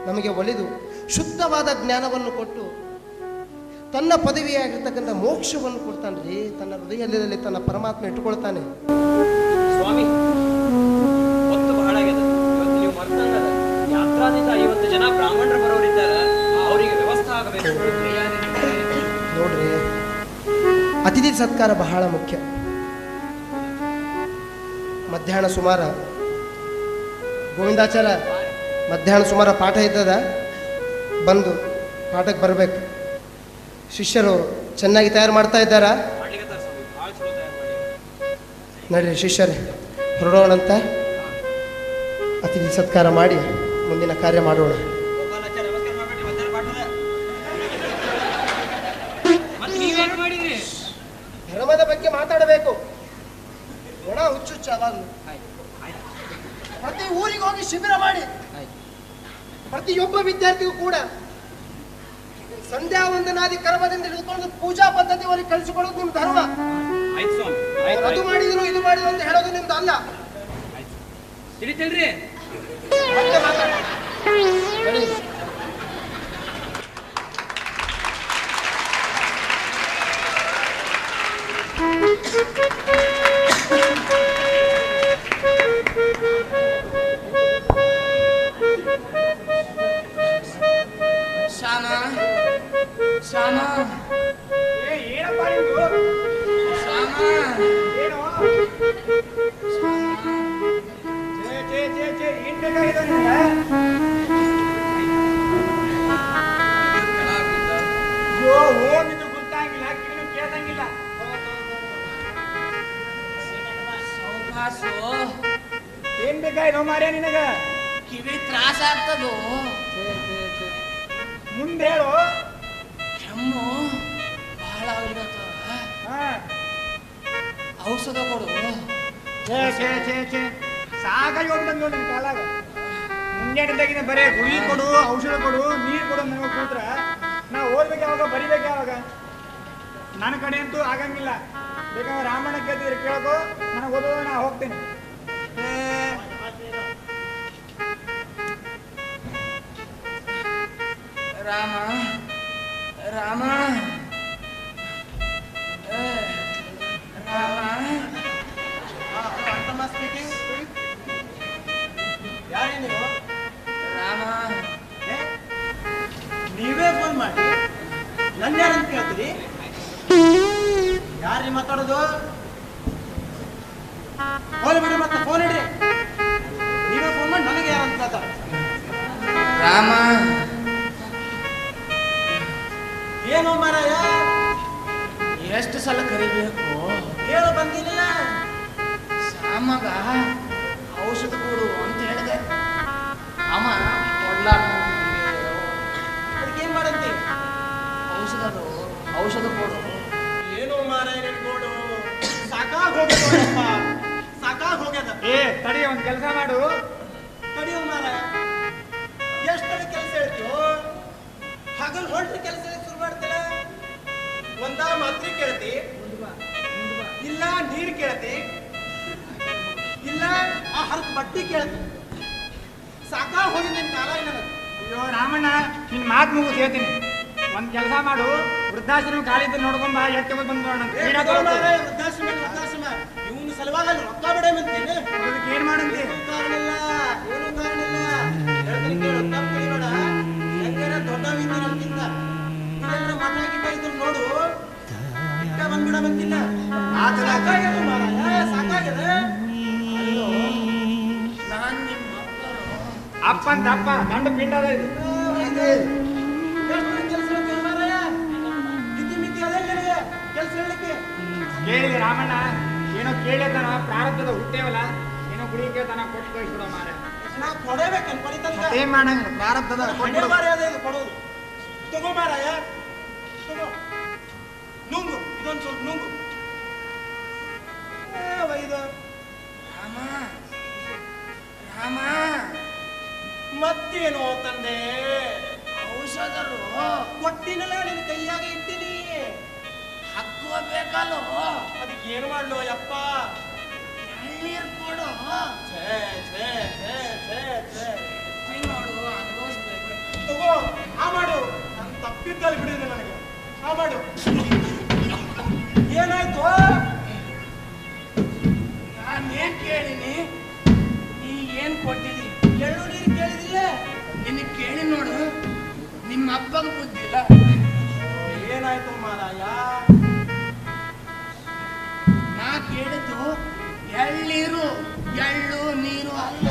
ನಮಗೆ ಒಲಿದು ಶುದ್ಧವಾದ ಜ್ಞಾನವನ್ನು ಕೊಟ್ಟು ತನ್ನ ಪದವಿಯಾಗಿರ್ತಕ್ಕಂಥ ಮೋಕ್ಷವನ್ನು ಕೊಡ್ತಾನ್ರಿ. ತನ್ನ ಹೃದಯದಲ್ಲಿ ತನ್ನ ಪರಮಾತ್ಮ ಇಟ್ಟುಕೊಳ್ತಾನೆ. ಸ್ವಾಮಿ ಹೊತ್ತು ಬಹಳ ಆಗ್ಯದ. ಇವತ್ತು ನೀವು ಮರ್ತಂಗದ ಯಾತ್ರಾದಿಂದ 50 ಜನ ಬ್ರಾಹ್ಮಣರು ಬರೋರಿದ್ದಾರೆ, ಅವರಿಗೆ ವ್ಯವಸ್ಥೆ ಆಗಬೇಕು. ನೋಡ್ರಿ, ಅತಿಥಿ ಸತ್ಕಾರ ಬಹಳ ಮುಖ್ಯ. ಮಧ್ಯಾಹ್ನ ಸುಮಾರ ಗೋವಿಂದಾಚಾರ ಮಧ್ಯಾಹ್ನ ಸುಮಾರ ಪಾಠ ಇದ್ದದ, ಬಂದು ಪಾಠಕ್ಕೆ ಬರಬೇಕು. ಶಿಷ್ಯರು ಚೆನ್ನಾಗಿ ತಯಾರು ಮಾಡ್ತಾ ಇದ್ದಾರಾ? ನಡ್ರಿ ಶಿಷ್ಯರೇ ಹೊರಡೋಣಂತ. ಅತಿಥಿ ಸತ್ಕಾರ ಮಾಡಿ ಮುಂದಿನ ಕಾರ್ಯ ಮಾಡೋಣ. ಧರ್ಮದ ಬಗ್ಗೆ ಮಾತಾಡಬೇಕು. ಒಣ ಹುಚ್ಚುಚ್ಚ ಅವಾಗಲೂ ಪ್ರತಿ ಊರಿಗೆ ಹೋಗಿ ಶಿಬಿರ ಮಾಡಿ ಪ್ರತಿಯೊಬ್ಬ ವಿದ್ಯಾರ್ಥಿಗೂ ಕೂಡ ಸಂಧ್ಯಾ ವಂದನಾದಿ ಕರ್ಮದಿಂದ ಹಿಡಿದುಕೊಂಡು ಪೂಜಾ ಪದ್ಧತಿ ಅವರಿಗೆ ಕಲಿಸಿಕೊಳ್ಳೋದು ನಿಮ್ಮ ಧರ್ಮ. ಅದು ಮಾಡಿದ್ರು ಇದು ಮಾಡಿದ್ರು ಅಂತ ಹೇಳೋದು ನಿಮ್ದು ಅಲ್ಲ. ತಿಳಿತಿಲ್ರಿ? ಮತ್ತೆ ಮಾತಾಡಿ. ಶ್ಯಾಮ ಶ್ಯಾಮ ಏನಪ್ಪ ಇದು? ಶ್ಯಾಮ ಏನು? ಏನ್ ಬೇಕಾಗಿದೆ ನಿಮ್ಗೆ? ಅಯ್ಯೋ, ಹೋಗಿದ್ದು ಗೊತ್ತಾಗಿಲ್ಲ, ಕಿವಿನೂ ಕೇಳ್ದಂಗಿಲ್ಲ. ಸೌಕಾಸು ಏನ್ ಬೇಕಾಯ್ತು ಮಾರ್ಯ ನಿನಗ? ಕಿವಿ ತ್ರಾಸ ಆಗ್ತದೋ. ಮುಂದೆ ಹೇಳು. ಕೆಮ್ಮು ಬಹಳ ಆಗ್ಲಿಕತ್ತ. ಹಾ. ಔಷಧ ಕೊಡು. ಸಾಕಾಗಿ ಹೋಗ್ಬಿಟ್ಟು ನೋಡಿ ನಿಮ್ಮ ಕಾಲಾಗ. ಮುಂಜಾನೆದಾಗಿನ ಬರೇ ಗುಳಿ ಕೊಡು, ಔಷಧ ಕೊಡು, ನೀರು ಕೊಡು ನನಗೆ ಕೂತ್ರ ನಾ ಓದ್ಬೇಕು ಯಾವಾಗ, ಬರಿಬೇಕು ಯಾವಾಗ? ನನ್ನ ಕಡೆ ಅಂತೂ ಆಗಂಗಿಲ್ಲ. ಬೇಕಾದ್ರೆ ರಾಮಣ್ಣ ಕೇಳ್ತಿದ್ರೆ ಕೇಳೋದು, ನನಗೆ ಓದೋದು, ನಾ ಹೋಗ್ತೀನಿ. ರಾಮ ರಾಮ ಯಾರೇ ನೀವು? ರಾಮ ನೀವೇ ಫೋನ್ ಮಾಡಿ ನನ್ನ ಯಾರಂತ ಕೇಳ್ತೀರಿ? ಯಾರು ಮಾತಾಡೋದು? ಫೋನ್ ಬಿಡಿ, ಮತ್ತೆ ಫೋನ್ ಇಡ್ರಿ. ನೀವೇ ಫೋನ್ ಮಾಡಿ ನನಗೆ ಯಾರಂತ ಕೇಳ್ತಾರೆ. ರಾಮ ಏನು ಮಾರಾಯ, ಎಷ್ಟು ಸಲ ಕರಿಬೇಕು? ಹೇಳು ಬಂದಿಲ್ಲ. ಸಾಮಗ ಔಷಧ ಕೊಡು ಅಂತ ಹೇಳಿದೆ. ಅಮ್ಮ ಕೊಡ್ಲಾರ ಅದಕ್ಕೇನ್ ಮಾಡಂತಿ? ಔಷಧ ಕೊಡು. ಏನು ಮಾರಾಯ ನಿನ್ಗೋಡು, ಸಾಕಾಗ್ ಹೋಗ್ಯದಪ್ಪ, ಸಾಕಾಗ್ ಹೋಗ್ಯದ. ಏ ತಡಿ, ಒಂದ್ ಕೆಲಸ ಮಾಡು. ತಡಿಯೋ ಮಾರಾಯ, ಎಷ್ಟರ ಕೆಲಸ ಹೇಳ್ತೀವೋ ಹಗಲ್ ಹೊಂಟ್ರಿ ಕೆಲಸ ಶುರು ಮಾಡ್ತಿಲ್ಲ. ಒಂದ ಮಾತ್ರೆ ಕೇಳ್ತಿ, ಇಲ್ಲ ನೀರ್ ಕೇಳ್ತಿ, ಇಲ್ಲ ಆ ಹರಕ್ ಬಟ್ಟಿ ಕೇಳ್ತಿ. ಸಾಕಾಗ್ ಹೋಗಿದ್ ನಿನ್ ಕಾಲ ನನಗೆ. ಅಯ್ಯೋ ರಾಮಣ್ಣ, ನಿನ್ ಮಾತು ಮುಗಿಸ್ ಹೇಳ್ತೀನಿ. ಒಂದ್ ಕೆಲಸ ಮಾಡು, ವೃದ್ಧಾಶ್ರಮ ಖಾಲಿ ಇದ್ದು ನೋಡ್ಕೊಂಬ, ಎಕ್ಕೆ ಬಂದು ನೋಡೋಣ. ವೃದ್ಧಾಶ್ರಮ ವೃದ್ಧಾಶ್ರಮ ಇವನು ಸಲುವಾಗಿ ಅಲ್ಲಿ ರೊಕ್ಕ ಬಿಡೇಮಂತೇನೆ. ಅದಕ್ಕೆ ಏನ್ ಮಾಡಂತಿ? ಏನು ಕಾರಣ ಇಲ್ಲ, ಏನು ಕಾರಣ ಇಲ್ಲ. ಹೇಳ್ತೀನಿ ಕೇಳು, ತಪ್ಪು ತಿಳಿಬೇಡ. ಹೆಂಗಾರ ದೊಡ್ಡವಿದ್ದ ನಮ್ಗಿಂತ ಇಲ್ಲೆಲ್ಲ ಮಣ್ಣ ಗಿಟ್ಟ ಇದ್ರು ನೋಡು, ಇಟ್ಟ ಬಂದ್ಬಿಡಬೇಕಿಲ್ಲ. ಸಾಕಾಗ್ಯದ ಮಾರಾಯ, ಸಾಕಾಗ್ಯದ. ಅಲ್ಲೋ, ನಾನ್ ನಿಮ್ಮ ಅಪ್ಪ ಅಂತ ಅಪ್ಪ ಗಂಡು ಪಿಂಡ ಅದ ಇದು. ಕೆಲಸ ಹೇಳ್ತೀವಿ ಮಾರಾಯ, ಇತಿ ಮಿತಿ ಅದೇ ನಿನಗೆ ಕೆಲಸ ಹೇಳಲಿಕ್ಕೆ. ಕೇಳಿದೆ ರಾಮಣ್ಣ, ಏನೋ ಕೇಳಿದಾನ, ಪ್ರಾರಬ್ಧದ ಹುಟ್ಟೇವಲ್ಲ, ಏನೋ ಗುಡಿಗೆ ತನ ಕೊಟ್ಟು ಕಳಿಸ್ಬಿಡೋ ಮಾರ. ನಾ ಕೊಡಬೇಕು ಅನ್ಕೊಂಡಿದ್ದಂತ ಏನ್ ಮಾಡಂಗ ಪ್ರಾರಬ್ಧದ ಹಣೆ ಮಾರಾಯ ಇದು ಕೊಡೋದು. ತಗೋ ಮಾರಾಯ, ತಗೋ, ನುಂಗು, ಇದೊಂದು ಸ್ವಲ್ಪ ನುಂಗು. ವೈದ ರಾಮ ರಾಮ ಮತ್ತೇನು ತಂದೆ? ಔಷಧರು ಕೊಟ್ಟಿನಲ್ಲ ನಿನ್ನ ಕೈಯಾಗ ಇಟ್ಟಿನಿ. ಹಾಕೋಬೇಕಲ್ಲೋ. ಅದಕ್ಕೆ ಏನು ಮಾಡ್ಲು ಯಪ್ಪ? ಎಳ್ನೀರ್ ಕೊಡು. ಛೇ ಛೇ ಛೇ ಛೇ ಛೇ. ನೋಡು, ಅನುಭವಿಸ್ಬೇಕು. ತಗೋ, ಆ ಮಾಡು. ನಾನು ತಪ್ಪಿದ್ದಲ್ಲಿ ಬಿಡಿದೆ ನನಗೆ. ಆ ಮಾಡು. ಏನಾಯ್ತು? ನಾನೇನ್ ಕೇಳಿನಿ, ನೀ ಏನ್ ಕೊಟ್ಟಿದಿ? ಎಳ್ಳು ನೀರು ಕೇಳಿದಿಲ್ಲ? ನಿನಗೆ ಕೇಳಿ ನೋಡು, ನಿಮ್ಮ ಅಪ್ಪಗ ಬುದ್ಧಿಲ್ಲ. ಏನಾಯ್ತು ಮಾರಾಯ? ನಾ ಕೇಳಿದ್ದು ಎಳ್ಳೀರು, ಎಳ್ಳು ನೀರು ಅಲ್ಲ.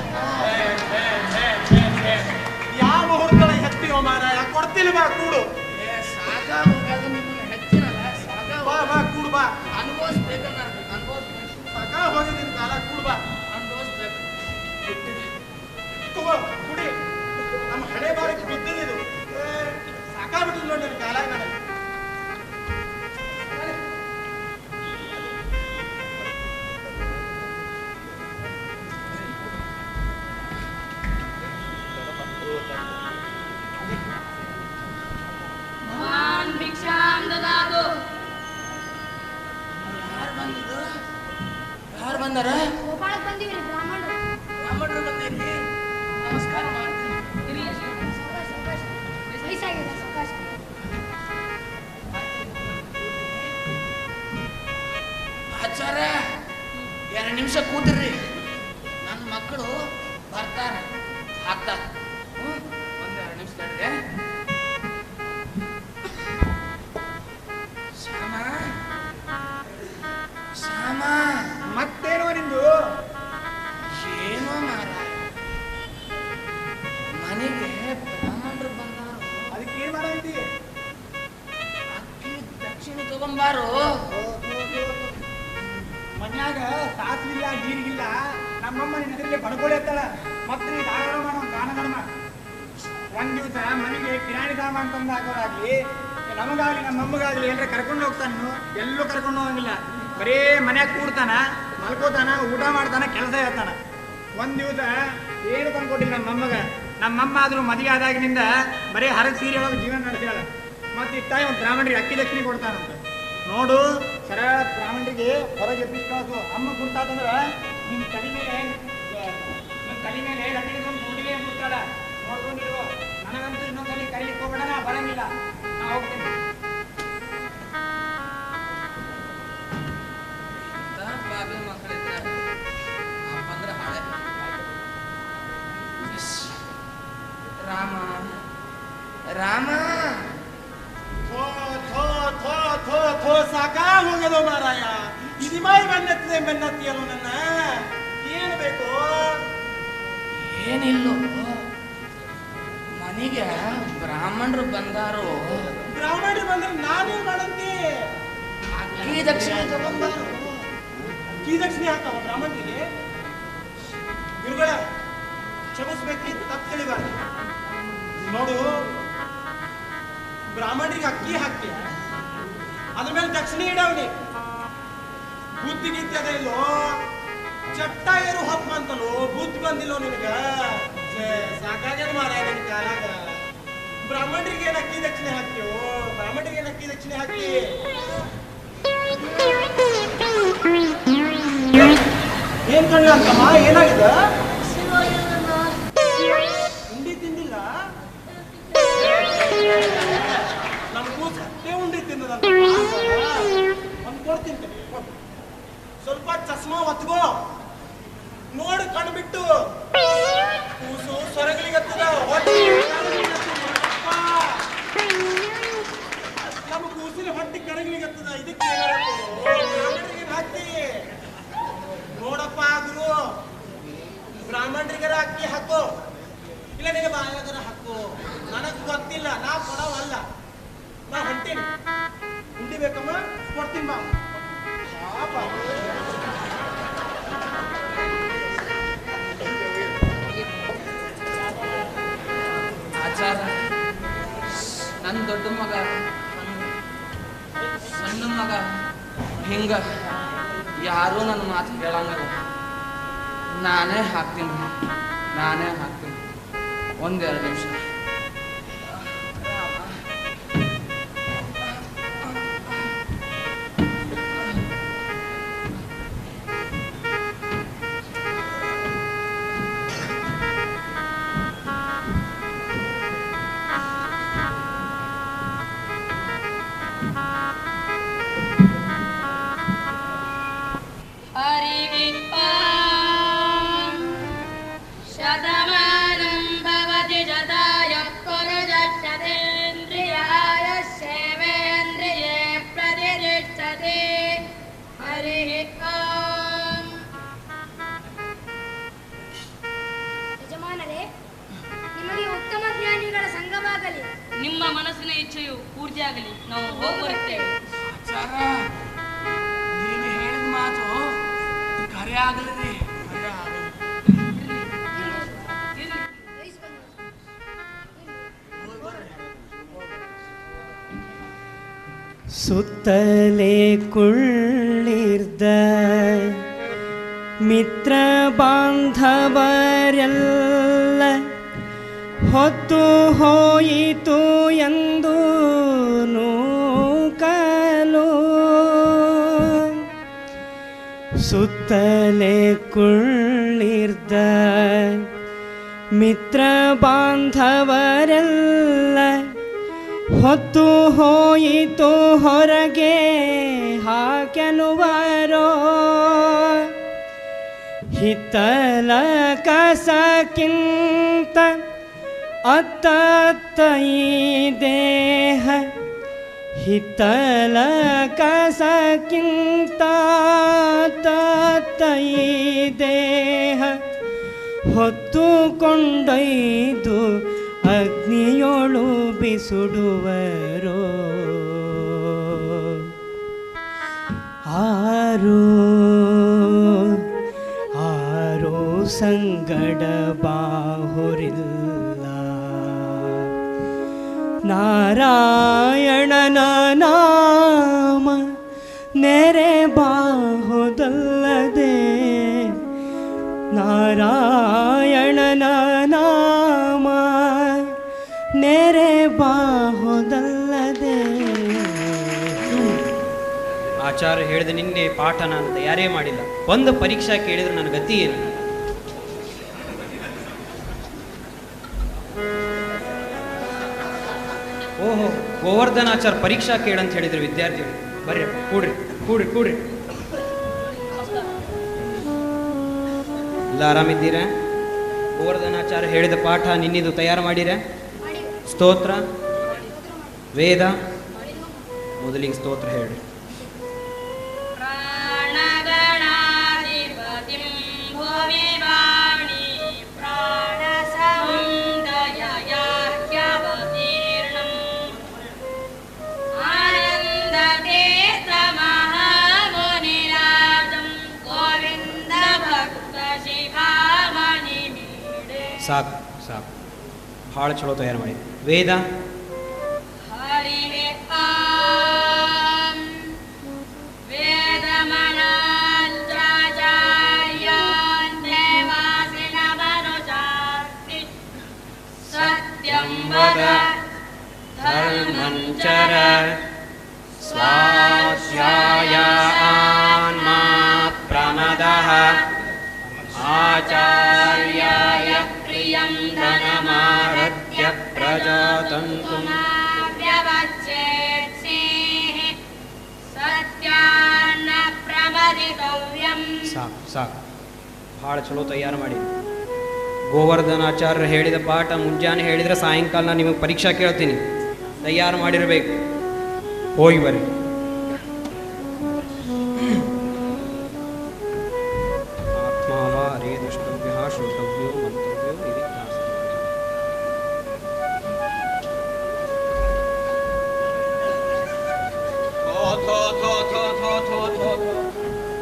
ಯಾವ ಮುಹೂರ್ತದ ಹೆತ್ತಿಯೋ ಮಾರಾಯ? ಕೊಡ್ತಿಲ್ವಾ ಕೂಡು? ಸಾಕಾಗೋಗದು, ನಿಮ್ಮನ್ನ ಹೆಚ್ಚಿನಲ್ಲ. ಬಾ ಬಾ ಕೂಡು ಬಾ. ಅನುಭವಿಸ್ಬೇಕು, ನಾನು ಅನುಭವಿಸ್ಬೇಕು. ಸಾಕ ಹೋಗಿದ್ದೀನಿ ಕಾಲ, ಕೂಡು ಬಾ. ಅನುಭವಿಸ್ಬೇಕು. ತಗೋ ಕುಡಿ. ನಮ್ಮ ಹಣೆ ಬಾರಿಗೆ ಬಿದ್ದಿದ್ದು ಸಾಕಾಗ್ಬಿಟ್ಟಿಲ್ಲ ನೋಡಿ ನನ್ನ ಕಾಲ ನನಗೆ. ಭವಾನ್ ಭಿಕ್ಷಾಂ ದದಾತು. ಯಾರು ಬಂದಿದ್ದು? ಯಾರು ಬಂದಾರ? ಗೋಪಾಳಕ್ಕೆ ಬಂದೀವಿ ರೀ, ಬ್ರಾಹ್ಮಣರು. ಬ್ರಾಹ್ಮಣರು ಬಂದಿರಿ. ನಮಸ್ಕಾರ ಮಾಡ್ತೀನಿ. ವಯಸ್ಸಾಗಿದೆ, ಸಾವಕಾಶ. ಆಚಾರ್ಯ, 2 ನಿಮಿಷ ಕೂತಿರ್ರಿ, ನನ್ನ ಮಕ್ಕಳು ಬರ್ತಾರೆ, ಹಾಕ್ತಾರೆ. ಒಂದೆರಡು ನಿಮಿಷ ತಡ್ರಿ. ಶ್ಯಾಮ ಶ್ಯಾಮ, ಮತ್ತೇನೋ ನಿಂದು? ಏನೋ ಮಾರ, ಮನೆಗೆ ಬ್ರಾಹ್ಮಣರು ಬಂದಾರು. ಅದಕ್ಕೆ ಏನ್ ಮಾಡಂತಿ? ಅಕ್ಕಿ ದಕ್ಷಿಣ ತಗೊಂಬಾರು. ಮನ್ಯಾಗ ಸಾಸ್ಲಿಲ್ಲ, ನೀರಿಗಿಲ್ಲ. ನಮ್ಮಮ್ಮ ನಿನ್ನ ಎದುರಿಗೆ ಬಡ್ಕೊಳ್ಳಿ ಎತ್ತಾಳ. ಮತ್ತೆ ನೀ ಧಾರಾಳ ಮಾಡೋ ದಾನಧರ್ಮ. ಒಂದ್ ದಿವಸ ಮನೆಗೆ ಕಿರಾಣಿ ಸಾಮಾನು ತಂದು ಹಾಕೋರಾಗ್ಲಿ, ನಮಗಾಗ್ಲಿ ನಮ್ಮಮ್ಮಗಾಗ್ಲಿ ಎಲ್ಲರ ಕರ್ಕೊಂಡು ಹೋಗ್ತಾನ, ಎಲ್ಲೂ ಕರ್ಕೊಂಡು ಹೋಗಂಗಿಲ್ಲ. ಬರೇ ಮನ್ಯಾಗ ಕೂಡ್ತಾನ, ಮಲ್ಕೋತಾನ, ಊಟ ಮಾಡ್ತಾನ, ಕೆಲಸ ಹೇಳ್ತಾನ. ಒಂದ್ ದಿವಸ ಏನು ತಂದ್ಕೊಟ್ಟಿಲ್ಲ ನಮ್ಮಮ್ಮಗ. ನಮ್ಮಮ್ಮ ಆದ್ರೂ ಮದುವೆ ಆದಾಗಿನಿಂದ ಬರೀ ಹರಗ್ ಸೀರೆ ಒಳಗೆ ಜೀವನ ನಡೆಸ್ಯಾಳ. ಮತ್ತೆ ಇಟ್ಟ ಒಂದು ಬ್ರಾಹ್ಮಣರಿಗೆ ಅಕ್ಕಿ ದಕ್ಷಿಣೆ ಕೊಡ್ತಾನಂತ. ನೋಡು, ಸರಳ ಬ್ರಾಹ್ಮಣರಿಗೆ ಹೊರಗೆ ಎಬ್ಬಿಸ್ಕೊಳ್ಳೋದು. ಅಮ್ಮ ಕುಂತಾತಂದ್ರ ನಿಮ್ ತಲೆ ಮೇಲೆ ಲಟ್ಟಿಗೆ ಕುಡಿವೆ ಬಿಡ್ತಾಳ. ನೋಡ್ಕೊಂಡಿರುವ ನನಗಂತೂ ಇನ್ನೊಂದ್ಸಲಿ ಕರೀಲಿಕ್ಕೆ ಹೋಗ್ಬೇಡ, ನಾ ಬರಂಗಿಲ್ಲ, ನಾ ಹೋಗ್ತೇನೆ. ಬಾಗಿಲು ಮಕ್ಕಳಿದ್ರೆ ಬಂದ್ರೆ ಹಾಳೆ. ರಾಮ ರಾಮ, ಥೋ ಥೋ ಥೋ ಥೋ ಥೋ, ಸಾಕಾಗ್ ಹೋಗ್ಯದೋ ಮಾರಾಯ. ಇದು ಮಾಯಿ ಬೆನ್ನತ್ತಿದೆ, ಬೆನ್ನತ್ತಿಯಲ್ಲ ನನ್ನ. ಏನು ಬೇಕು? ಏನಿಲ್ಲೋ, ಮನೆಗೆ ಬ್ರಾಹ್ಮಣರು ಬಂದಾರು. ಬ್ರಾಹ್ಮಣರು ಬಂದ್ರೆ ನಾನೇನ್ ಮಾಡಂತಿ? ಅಕ್ಕಿ ದಕ್ಷಿಣೆ ತಗೊಂಬಾರು. ಕೀ ದಕ್ಷಿಣೆ ಹಾಕವ ಬ್ರಾಹ್ಮಣರಿಗೆ? ಗುರುಗಳ ಕ್ಷಮಿಸ್ಬೇಕ್ರಿ, ತಪ್ಪು ತಿಳಿಬಾರ್ದು. ನೋಡು, ಬ್ರಾಹ್ಮಣರಿಗೆ ಅಕ್ಕಿ ಹಾಕಿ ಅದ್ರ ಮೇಲೆ ದಕ್ಷಿಣೆ ಇಡವನಿ. ಬುದ್ಧಿ ಗೀತೆ ಅದೆಲ್ಲೋ ಚಟ್ಟ ಏರು ಹೊಪ್ಪ ಅಂತಲೋ ಬುದ್ಧಿ ಬಂದಿಲ್ಲೋ ನಿನಗ? ಸಾಕಾಗ್ಯದ ಮಾರ ನಿನ್ ಕಾಲಾಗ. ಬ್ರಾಹ್ಮಣರಿಗೆ ಏನ್ ಅಕ್ಕಿ ದಕ್ಷಿಣೆ ಹಾಕ್ತೀವೋ? ಬ್ರಾಹ್ಮಣರಿಗೆ ಏನ್ ಅಕ್ಕಿ ದಕ್ಷಿಣೆ ಹಾಕಿ? ಏನ್ ಕಣ್ಣ ಅಂತಮ್ಮ, ಏನಾಗಿದೆ? ಉಂಡಿ ತಿಂದಿಲ್ಲ? ನಮ್ ಕೂಸೇ ಉಂಡಿ ತಿನ್ನದಂತ ಒಂದ್ ಕೊಡ್ತೀನಿ. ಸ್ವಲ್ಪ ಚಸ್ಮಾ ಹೊತ್ಕೋ, ನೋಡು ಕಣ್ಣು ಬಿಟ್ಟು. ಕೂಸು ಸೊರಗಲಿಗತ್ತದ, ನಮ್ಮ ಕೂಸಿನ ಹೊಟ್ಟೆ ಕರಗಲಿಗತ್ತದ. ಇದಕ್ಕೆ ಹಾಕ್ತಿ ನೋಡಪ್ಪ ಗುರು. ಬ್ರಾಹ್ಮಣರಿಗರ ಅಕ್ಕಿ ಹಾಕೋ, ಇಲ್ಲ ನಿನ್ನ ಬಾಯಾಗರ ಹಾಕೋ. ನನಗ್ ಗೊತ್ತಿಲ್ಲ, ನಾ ಕೊಡವಲ್ಲ. ನಾ ಹೊಂಟೇನಿ. ಉಂಡಿ ಬೇಕಮ್ಮ, ಕೊಡ್ತೀನಿ ಬಾ. ಆಚಾರ, ನನ್ನ ದೊಡ್ಡ ಮಗ ಸಣ್ಣ ಮಗ ಹಿಂಗ ಯಾರೂ ನನ್ನ ಮಾತು ಕೇಳಂಗಿಲ್ಲ. ನಾನೇ ಹಾಕ್ತೀನಿ. ಒಂದೆರಡು ನಿಮಿಷ. ನಿಮ್ಮ ಮನಸ್ಸಿನ ಇಚ್ಛೆಯು ಪೂರ್ತಿಯಾಗಲಿ. ನಾವು ಹೋಗುತ್ತೇವೆ. ನೀನು ಹೇಳಿದ ಮಾತು ಕರೆ ಆಗಲಿ. ಸುತ್ತಲೇ ಕುಳ್ಳಿರ್ದ ಮಿತ್ರ ಬಾಂಧವರೆಲ್ಲ ಹೊತ್ತು ಹೋಯಿತು ಎಂದು ನೂಕಲು. ಸುತ್ತಲೇ ಕುಳ್ಳಿರ್ದ ಮಿತ್ರ ಬಾಂಧವರೆಲ್ಲ ಹೊತ್ತು ಹೋಯಿತು ಹೊರಗೆ ಹಾಕೆನುವರೋ. ಹಿತ್ತಲ ಕಸಕ್ಕಿಂತ ಅತ್ತ ಈ ದೇಹ, ಹಿತ್ತಲ ಕಸಕ್ಕಿಂತ ಈ ದೇಹ ಹೊತ್ತುಕೊಂಡೊಯ್ದು ಅಗ್ನಿಯೊಳು ಬಿಸುಡುವರೋ. ಆರೋ ಸಂಗಡ ಬಾಹುರಿಲ್ಲ. ನಾರಾಯಣನ ನಾಮ ನೆರೆ ಬಾಹುದಲ್ಲದೆ, ನಾರಾಯಣನ ನಾಮ ನೆರೆ ಬಾಹುದಲ್ಲದೆ. ಆಚಾರ್ಯ ಹೇಳಿದ ನಿನ್ನೆ ಪಾಠ ನಾನು ತಯಾರೇ ಮಾಡಿಲ್ಲ. ಒಂದು ಪರೀಕ್ಷಾ ಕೇಳಿದ್ರೆ ನನ್ನ ಗತಿ ಏನು? ಓಹೋ, ಗೋವರ್ಧನಾಚಾರ್ಯ ಪರೀಕ್ಷಾ ಕೇಳಂತ ಹೇಳಿದ್ರು ವಿದ್ಯಾರ್ಥಿಗಳು. ಬರ್ರಿ ಕೂಡ್ರಿ ಕೂಡ್ರಿ ಕೂಡ್ರಿ. ಎಲ್ಲ ಆರಾಮಿದ್ದೀರಾ? ಗೋವರ್ಧನಾಚಾರ್ಯ ಹೇಳಿದ ಪಾಠ ನಿನ್ನಿದು ತಯಾರು ಮಾಡಿರ? ಸ್ತೋತ್ರ ವೇದ ಮೊದಲಿಗೆ ಸ್ತೋತ್ರ ಹೇಳ್ರಿ. ಸಾಕು ಸಾಕು ಭಾಳ ಚಲೋ ತಯಾರು ಮಾಡಿ ವೇದ ಸತ್ಯಂ ವದ ಧರ್ಮಂ ಚರ ಸ್ವಾಧ್ಯಾಯಾನ್ಮಾ ಪ್ರಮದಃ ಆಚಾರ್ಯಾಯ ಪ್ರಿಯಂ ಧನಮಾರತ್ಯ ಪ್ರಜಾತಂತುಂ ಸಾಕು ಸಾಕು ಭಾಳ ಚಲೋ ತಯಾರು ಮಾಡಿ ಗೋವರ್ಧನಾಚಾರ್ಯರು ಹೇಳಿದ ಪಾಠ ಮುಂಜಾನೆ ಹೇಳಿದರೆ ಸಾಯಂಕಾಲ ನಾನು ನಿಮಗೆ ಪರೀಕ್ಷಾ ಕೇಳ್ತೀನಿ ತಯಾರು ಮಾಡಿರಬೇಕು ಹೋಗಿ ಬರ್ರಿ ಆತ್ಮಾವಾ ರೇ ದ್ರಷ್ಟವ್ಯ ಶ್ರೋತವ್ಯೋ ಮಂತವ್ಯೋ ನಿಧಿಧ್ಯಾಸ.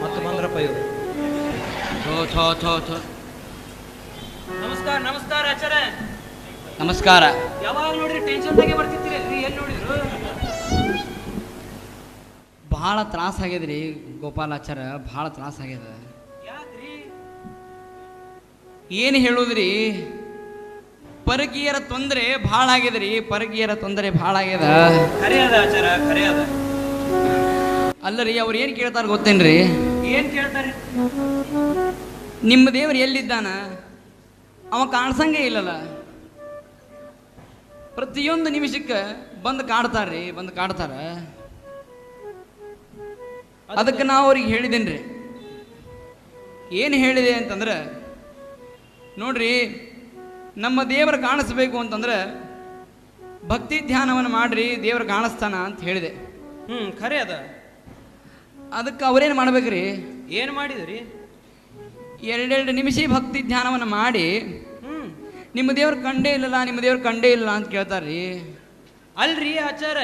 ಮತ್ತೆ ಬಂದ್ರಪ್ಪ ಇವರು ನಮಸ್ಕಾರ ನಮಸ್ಕಾರ ಆಚಾರ ನಮಸ್ಕಾರ. ಯಾವಾಗ ನೋಡ್ರಿ ಟೆನ್ಷನ್ದಾಗೆ ಬರ್ತಿರ್ತೀರಿ ಎಲ್ಲಿ ನೋಡಿದ್ರು ಭಾಳ ತ್ರಾಸಾಗ್ಯದ್ರಿ ಗೋಪಾಲಾಚಾರ, ಭಾಳ ತ್ರಾಸಾಗ್ಯದ. ಯಾಕ್ರಿ ಏನು ಹೇಳುದ್ರಿ, ಪರಕೀಯರ ತೊಂದರೆ ಭಾಳ ಆಗ್ಯದ್ರಿ, ಪರಕೀಯರ ತೊಂದರೆ ಭಾಳ ಆಗ್ಯದ. ಖರೆ ಅದ ಆಚಾರ ಖರೆ ಅದ. ಅಲ್ಲರಿ ಅವ್ರು ಏನು ಕೇಳ್ತಾರ ಗೊತ್ತೇನ್ರಿ? ಏನ್ ಕೇಳ್ತಾರೆ? ನಿಮ್ಮ ದೇವ್ರು ಎಲ್ಲಿದ್ದಾನ, ಅವ ಕಾಣಿಸಂಗೇ ಇಲ್ಲಲ್ಲ. ಪ್ರತಿಯೊಂದು ನಿಮಿಷಕ್ಕೆ ಬಂದು ಕಾಡ್ತಾರ್ರಿ, ಬಂದು ಕಾಡ್ತಾರ. ಅದಕ್ಕೆ ನಾವು ಅವ್ರಿಗೆ ಹೇಳಿದೇನ್ರಿ. ಏನು ಹೇಳಿದೆ ಅಂತಂದ್ರೆ, ನೋಡ್ರಿ ನಮ್ಮ ದೇವರು ಕಾಣಿಸ್ಬೇಕು ಅಂತಂದ್ರೆ ಭಕ್ತಿ ಧ್ಯಾನವನ್ನು ಮಾಡ್ರಿ, ದೇವ್ರು ಕಾಣಿಸ್ತಾನ ಅಂತ ಹೇಳಿದೆ. ಖರೆ ಅದ. ಅದಕ್ಕೆ ಅವ್ರೇನು ಮಾಡ್ಬೇಕ್ರಿ, ಏನು ಮಾಡಿದ್ರಿ? 2 ನಿಮಿಷ ಭಕ್ತಿ ಧ್ಯಾನವನ್ನು ಮಾಡಿ ನಿಮ್ಮ ದೇವ್ರು ಕಂಡೇ ಇಲ್ಲಲ್ಲ, ನಿಮ್ಮ ದೇವ್ರು ಕಂಡೇ ಇಲ್ಲ ಅಂತ ಕೇಳ್ತಾರ್ರಿ. ಅಲ್ರಿ ಆಚಾರ,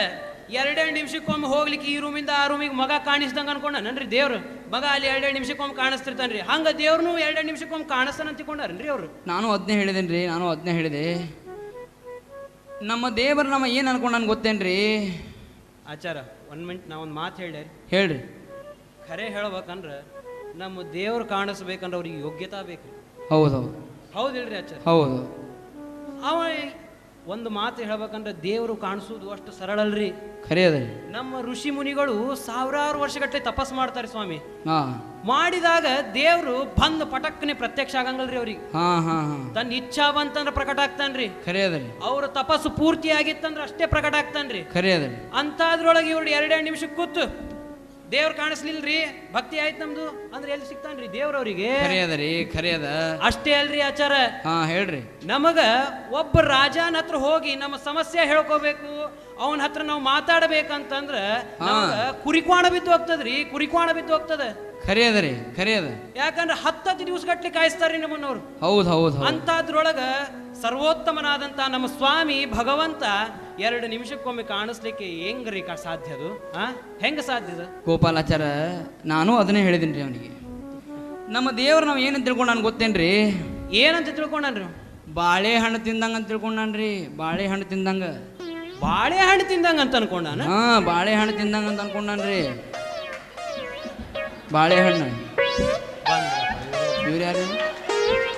2 ನಿಮಿಷಕ್ಕೊಮ್ಮೆ ಹೋಗ್ಲಿಕ್ಕೆ ಈ ರೂಮಿಂದ ಆ ರೂಮಿಗೆ ಮಗ ಕಾಣಿಸ್ದಂಗ ಅನ್ಕೊಂಡನ್ರಿ ದೇವ್ರು. ಮಗ ಅಲ್ಲಿ 2 ನಿಮಿಷಕ್ಕೊಮ್ಮೆ ಕಾಣಿಸ್ತಿರ್ತಾನ್ರಿ, ಹಂಗ ದೇವ್ರನು 2 ನಿಮಿಷಕ್ಕೊಮ್ಮೆ ಕಾಣಿಸ್ತಾನ ಅಂತಿಕೊಂಡಾರನ್ರಿ ಅವ್ರು. ನಾನು ಅದನ್ನೇ ಹೇಳಿದೇನ್ರಿ, ನಾನು ಅದನ್ನೇ ಹೇಳಿದೆ. ನಮ್ಮ ದೇವರು ನಮ್ಮ ಏನು ಅನ್ಕೊಂಡಾನ ಗೊತ್ತೇನ್ರಿ ಆಚಾರ? 1 ಮಿನಿಟ್ ನಾ ಒಂದು ಮಾತು ಹೇಳಿ ಹೇಳ್ರಿ. ಖರೆ ಹೇಳ್ಬೇಕಂದ್ರೆ ನಮ್ಮ ದೇವ್ರು ಕಾಣಿಸ್ಬೇಕಂದ್ರೆ ಅವ್ರಿಗೆ ಯೋಗ್ಯತಾ ಬೇಕು. ಹೌದು ಹೌದಿಲ್ರಿ ಆಚಾರ? ಹೌದು. ಅವ ಒಂದು ಮಾತು ಹೇಳ್ಬೇಕಂದ್ರೆ ದೇವರು ಕಾಣಿಸೋದು ಅಷ್ಟು ಸರಳ ಅಲ್ರಿ. ಖರೆ ಅದ. ನಮ್ಮ ಋಷಿ ಮುನಿಗಳು 1000 ವರ್ಷಗಟ್ಟಲೆ ತಪಸ್ ಮಾಡ್ತಾರೆ ಸ್ವಾಮಿ. ಹಾ ಮಾಡಿದಾಗ ದೇವ್ರು ಬಂದ್ ಪಟಕ್ಕನೆ ಪ್ರತ್ಯಕ್ಷ ಆಗಂಗಲ್ರಿ ಅವ್ರಿಗೆ. ಹಾ ಹಾ ಹಾ ತನ್ನ ಇಚ್ಛಾ ಬಂತಂದ್ರೆ ಪ್ರಕಟ ಆಗ್ತಾನ್ರಿ. ಖರೆ ಅದ್ರಿ. ಅವ್ರ ತಪಸ್ಸು ಪೂರ್ತಿ ಆಗಿತ್ತಂದ್ರೆ ಅಷ್ಟೇ ಪ್ರಕಟ ಆಗ್ತಾನ್ರಿ. ಖರೆ ಅದ್ರಿ. ಅಂತಾದ್ರೊಳಗೆ ಇವ್ರು 2 ನಿಮಿಷಕ್ಕೆ ಕೂತು ದೇವ್ರು ಕಾಣಿಸ್ಲಿಲ್ರಿ, ಭಕ್ತಿ ಆಯ್ತು ನಮ್ದು ಅಂದ್ರೆ ಎಲ್ಲಿ ಸಿಗ್ತಾನ್ರಿ ದೇವ್ರವ್ರಿಗೆ? ಖರೆ ಅದರಿ, ಖರೆ ಅದ. ಅಷ್ಟೇ ಅಲ್ರಿ ಆಚಾರ, ಹಾ ಹೇಳ್ರಿ. ನಮಗ ಒಬ್ಬ ರಾಜನ ಹತ್ರ ಹೋಗಿ ನಮ್ಮ ಸಮಸ್ಯೆ ಹೇಳ್ಕೋಬೇಕು, ಅವನ ಹತ್ರ ನಾವು ಮಾತಾಡ್ಬೇಕಂತಂದ್ರ ಕುರಿಕ್ವಾಣ ಬಿದ್ದು ಹೋಗ್ತದ್ರಿ, ಕುರಿಕ್ವಾಣ ಬಿದ್ದು ಹೋಗ್ತದ. ಖರೆ ಅದರಿ, ಖರೆ ಅದ. ಯಾಕಂದ್ರೆ 10 ದಿವಸ ಗಟ್ಲೆ ಕಾಯಿಸ್ತಾರ್ರಿ ನಮ್ಮನ್ನವ್ರು. ಹೌದು ಹೌದು. ಅಂತಾದ್ರೊಳಗ ಸರ್ವೋತ್ತಮನಾದಂತ ನಮ್ಮ ಸ್ವಾಮಿ ಭಗವಂತ 2 ನಿಮಿಷಕ್ಕೊಮ್ಮೆ ಕಾಣಿಸ್ಲಿಕ್ಕೆ ಹೆಂಗ್ರಿ ಸಾಧ್ಯ ಅದು? ಹೆಂಗ ಸಾಧ್ಯ ಅದು? ಗೋಪಾಲಾಚಾರ, ನಾನು ಅದನ್ನೇ ಹೇಳಿದ್ದೀನಿ ಅವನಿಗೆ. ನಮ್ಮ ದೇವ್ರು ನಾವು ಏನಂತ ತಿಳ್ಕೊಂಡಾನ ಗೊತ್ತೇನ್ರಿ? ಏನಂತ ತಿಳ್ಕೊಂಡನ್ರಿ? ಬಾಳೆಹಣ್ಣು ತಿಂದಂಗ ಅಂತ ತಿಳ್ಕೊಂಡಾನ್ರಿ. ಬಾಳೆಹಣ್ಣು ತಿಂದಂಗ, ಬಾಳೆಹಣ್ಣು ತಿಂದಂಗ ಅಂತ ಅನ್ಕೊಂಡಾನ. ಹಾ ಬಾಳೆಹಣ್ಣು ತಿಂದಂಗ ಅಂತ ಅನ್ಕೊಂಡಾನ್ರಿ. ಬಾಳೆಹಣ್ಣು. ಇವ್ರು ಯಾರು?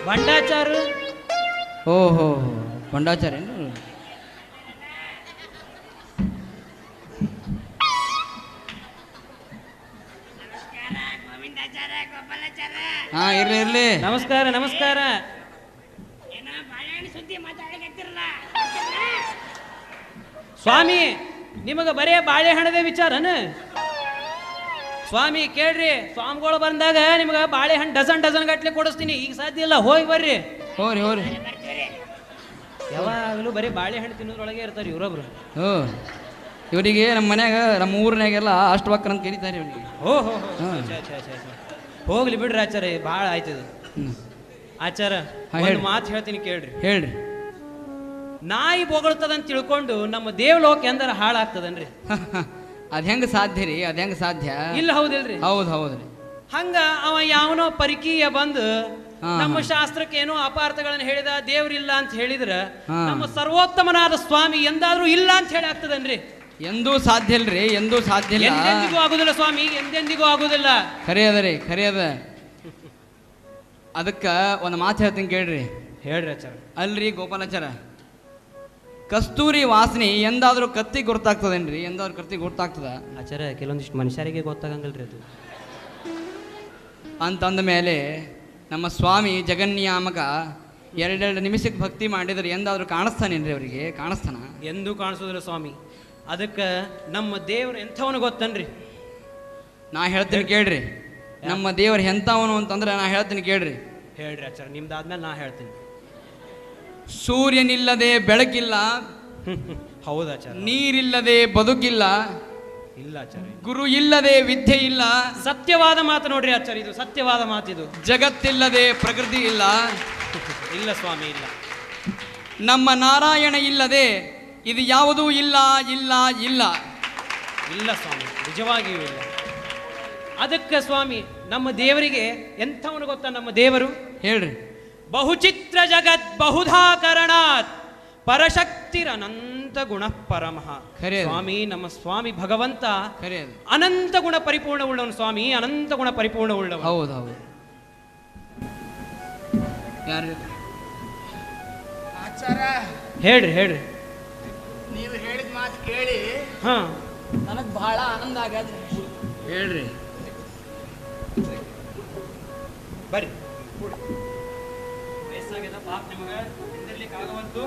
ಬಂಡಾಚಾರ. ಓಹೋ ಬಂಡಾಚಾರ ಏನು? ಹಾ ಇರ್ಲಿ ಇರ್ಲಿ. ನಮಸ್ಕಾರ ನಮಸ್ಕಾರ. ಸ್ವಾಮಿ ನಿಮಗ ಬರೇ ಬಾಳೆಹಣ್ಣದೇ ವಿಚಾರನ? ಸ್ವಾಮಿ ಕೇಳ್ರಿ, ಸ್ವಾಮಿಗಳು ಬಂದಾಗ ನಿಮ್ಗ ಬಾಳೆಹಣ್ಣು ಡಜನ್ ಗಟ್ಲೆ ಕೊಡಿಸ್ತೀನಿ. ಈಗ ಸಾಧ್ಯ ಇಲ್ಲ, ಹೋಗಿ ಬರ್ರಿ. ಹೋರಿ ಹೋರಿ. ಯಾವಾಗಲೂ ಬರೀ ಬಾಳೆಹಣ್ಣು ತಿನ್ನೋದ್ರೊಳಗೆ ಇರ್ತಾರೆ ಇವ್ರೊಬ್ರು. ಇವರಿಗೆ ನಮ್ಮ ಮನ್ಯಾಗ, ನಮ್ಮ ಊರಿನಾಗೆಲ್ಲ ಅಷ್ಟು ವಕ್ರ ಅಂತ ಕರೀತಾರೆ ಇವನಿಗೆ. ಓಹೋ ಹೋಗ್ಲಿ ಬಿಡ್ರಿ ಆಚಾರ, ಭಾಳ ಆಯ್ತದ ಆಚಾರ. ಒಂದು ಮಾತು ಹೇಳ್ತೀನಿ ಕೇಳ್ರಿ. ಹೇಳ್ರಿ. ನಾಯಿ ಬೊಗಳ್ತದಂತ ತಿಳ್ಕೊಂಡು ನಮ್ಮ ದೇವಲೋಕ ಎಂದರ ಹಾಳಾಗ್ತದನ್ರಿ? ಅದ್ ಹೆಂಗ ಸಾಧ್ಯ ರೀ? ಅದ್ ಹೆಂಗ ಸಾಧ್ಯ? ಇಲ್ಲ ಹೌದಿಲ್ರಿ? ಹೌದು ಹೌದ್ರಿ. ಹಂಗ ಅವ ಯಾವನೋ ಪರಿಕೀಯ ಬಂದು ಹಾ, ನಮ್ಮ ಹಾ. ಶಾಸ್ತ್ರಕ್ಕೆ ಏನೋ ಅಪಾರ್ಥಗಳನ್ನು ಹೇಳಿದ ದೇವ್ರಿಲ್ಲ ಅಂತ ಹೇಳಿದ್ರ ಹಾ. ನಮ್ಮ ಸರ್ವೋತ್ತಮನಾದ ಸ್ವಾಮಿ ಎಂದಾದ್ರೂ ಇಲ್ಲ ಅಂತ ಹೇಳಿ ಆಗ್ತದನ್ರಿ? ಎಂದೂ ಸಾಧ್ಯ ಇಲ್ರಿ, ಎಂದೂ ಸಾಧ್ಯ ಇಲ್ಲ. ಎಂದೆಂದಿಗೂ ಆಗುದಿಲ್ಲ ಸ್ವಾಮಿ, ಎಂದೆಂದಿಗೂ ಆಗುದಿಲ್ಲ. ಖರೆ ಅದ ರೀ, ಖರೆ ಅದ. ಅದಕ್ಕ ಒಂದು ಮಾತು ಹೇಳ್ತೀನಿ ಕೇಳ್ರಿ. ಹೇಳ್ರಿ ಆಚಾರ. ಅಲ್ರಿ ಗೋಪಾಲಾಚಾರ, ಕಸ್ತೂರಿ ವಾಸನೆ ಎಂದಾದ್ರೂ ಕತ್ತಿ ಗುರ್ತಾಗ್ತದೇನ್ರಿ? ಎಂದಾದ್ರೂ ಕತ್ತಿ ಗುರ್ತಾಗ್ತದ? ಆಚಾರ ಕೆಲವೊಂದಿಷ್ಟು ಮನುಷ್ಯರಿಗೆ ಗೊತ್ತಾಗಂಗಿಲ್ರಿ ಅದು. ಅಂತಂದ ಮೇಲೆ ನಮ್ಮ ಸ್ವಾಮಿ ಜಗನ್ನಿಯಾಮಕ ಎರಡೆರಡು ನಿಮಿಷಕ್ಕೆ ಭಕ್ತಿ ಮಾಡಿದ್ರೆ ಎಂದಾದ್ರೂ ಕಾಣಿಸ್ತಾನೇನ್ರಿ ಅವರಿಗೆ? ಕಾಣಿಸ್ತಾನ? ಎಂದೂ ಕಾಣಿಸೋದಿಲ್ಲ ಸ್ವಾಮಿ. ಅದಕ್ಕೆ ನಮ್ಮ ದೇವ್ರು ಎಂಥವನು ಗೊತ್ತನ್ರಿ? ನಾ ಹೇಳ್ತೀನಿ ಕೇಳ್ರಿ. ನಮ್ಮ ದೇವರು ಎಂಥವನು ಅಂತಂದ್ರೆ ನಾ ಹೇಳ್ತೀನಿ ಕೇಳ್ರಿ. ಹೇಳ್ರಿ ಆಚಾರ, ನಿಮ್ದಾದ್ಮೇಲೆ ನಾ ಹೇಳ್ತೀನಿ. ಸೂರ್ಯನಿಲ್ಲದೆ ಬೆಳಕಿಲ್ಲ, ಹೌದಾಚಾರ. ನೀರಿಲ್ಲದೆ ಬದುಕಿಲ್ಲ, ಇಲ್ಲ ಆಚಾರ, ಗುರು ಇಲ್ಲದೆ ವಿದ್ಯೆ ಇಲ್ಲ. ಸತ್ಯವಾದ ಮಾತು ನೋಡ್ರಿ ಆಚಾರ, ಇದು ಸತ್ಯವಾದ ಮಾತಿದು. ಜಗತ್ತಿಲ್ಲದೆ ಪ್ರಕೃತಿ ಇಲ್ಲ. ಇಲ್ಲ ಸ್ವಾಮಿ, ಇಲ್ಲ. ನಮ್ಮ ನಾರಾಯಣ ಇಲ್ಲದೆ ಇದು ಯಾವುದೂ ಇಲ್ಲ, ಇಲ್ಲ, ಇಲ್ಲ. ಇಲ್ಲ ಸ್ವಾಮಿ, ನಿಜವಾಗಿಯೂ ಇಲ್ಲ. ಅದಕ್ಕೆ ಸ್ವಾಮಿ ನಮ್ಮ ದೇವರಿಗೆ ಎಂಥವನು ಗೊತ್ತಾ? ನಮ್ಮ ದೇವರು ಹೇಳ್ರಿ. ಬಹುಚಿತ್ರ ಜಗತ್ ಬಹುಧಾಕರಣಾತ್ ಪರಶಕ್ತಿರನಂತ ಗುಣ ಪರಮಃ. ಖರೆ ಅದು. ಸ್ವಾಮಿ ನಮ್ಮ ಸ್ವಾಮಿ ಭಗವಂತ ಖರೆ ಅದು. ಅನಂತ ಗುಣ ಪರಿಪೂರ್ಣ ಉಳ್ಳವನು ಸ್ವಾಮಿ, ಅನಂತ ಗುಣ ಪರಿಪೂರ್ಣ ಉಳ್ಳವನು. ಹೌದು ಹೌದು. ಯಾರು? ಆಚಾರ, ಹೇಳ್ರಿ ಹೇಳ್ರಿ. ನೀವು ಹೇಳಿದ ಮಾತು ಕೇಳಿ ಹಾ, ನನಗೆ ಬಹಳ ಆನಂದ ಆಗದ್ರಿ. ಹೇಳ್ರಿ. ಬರ್ರಿ. ವಯಸ್ಸಾಗ್ಯದ ಪಾಪ ನಿಮಗೆ, ಹಿಂದಿರ್ಲಿಕ್ಕೆ ಆಗವಂತು.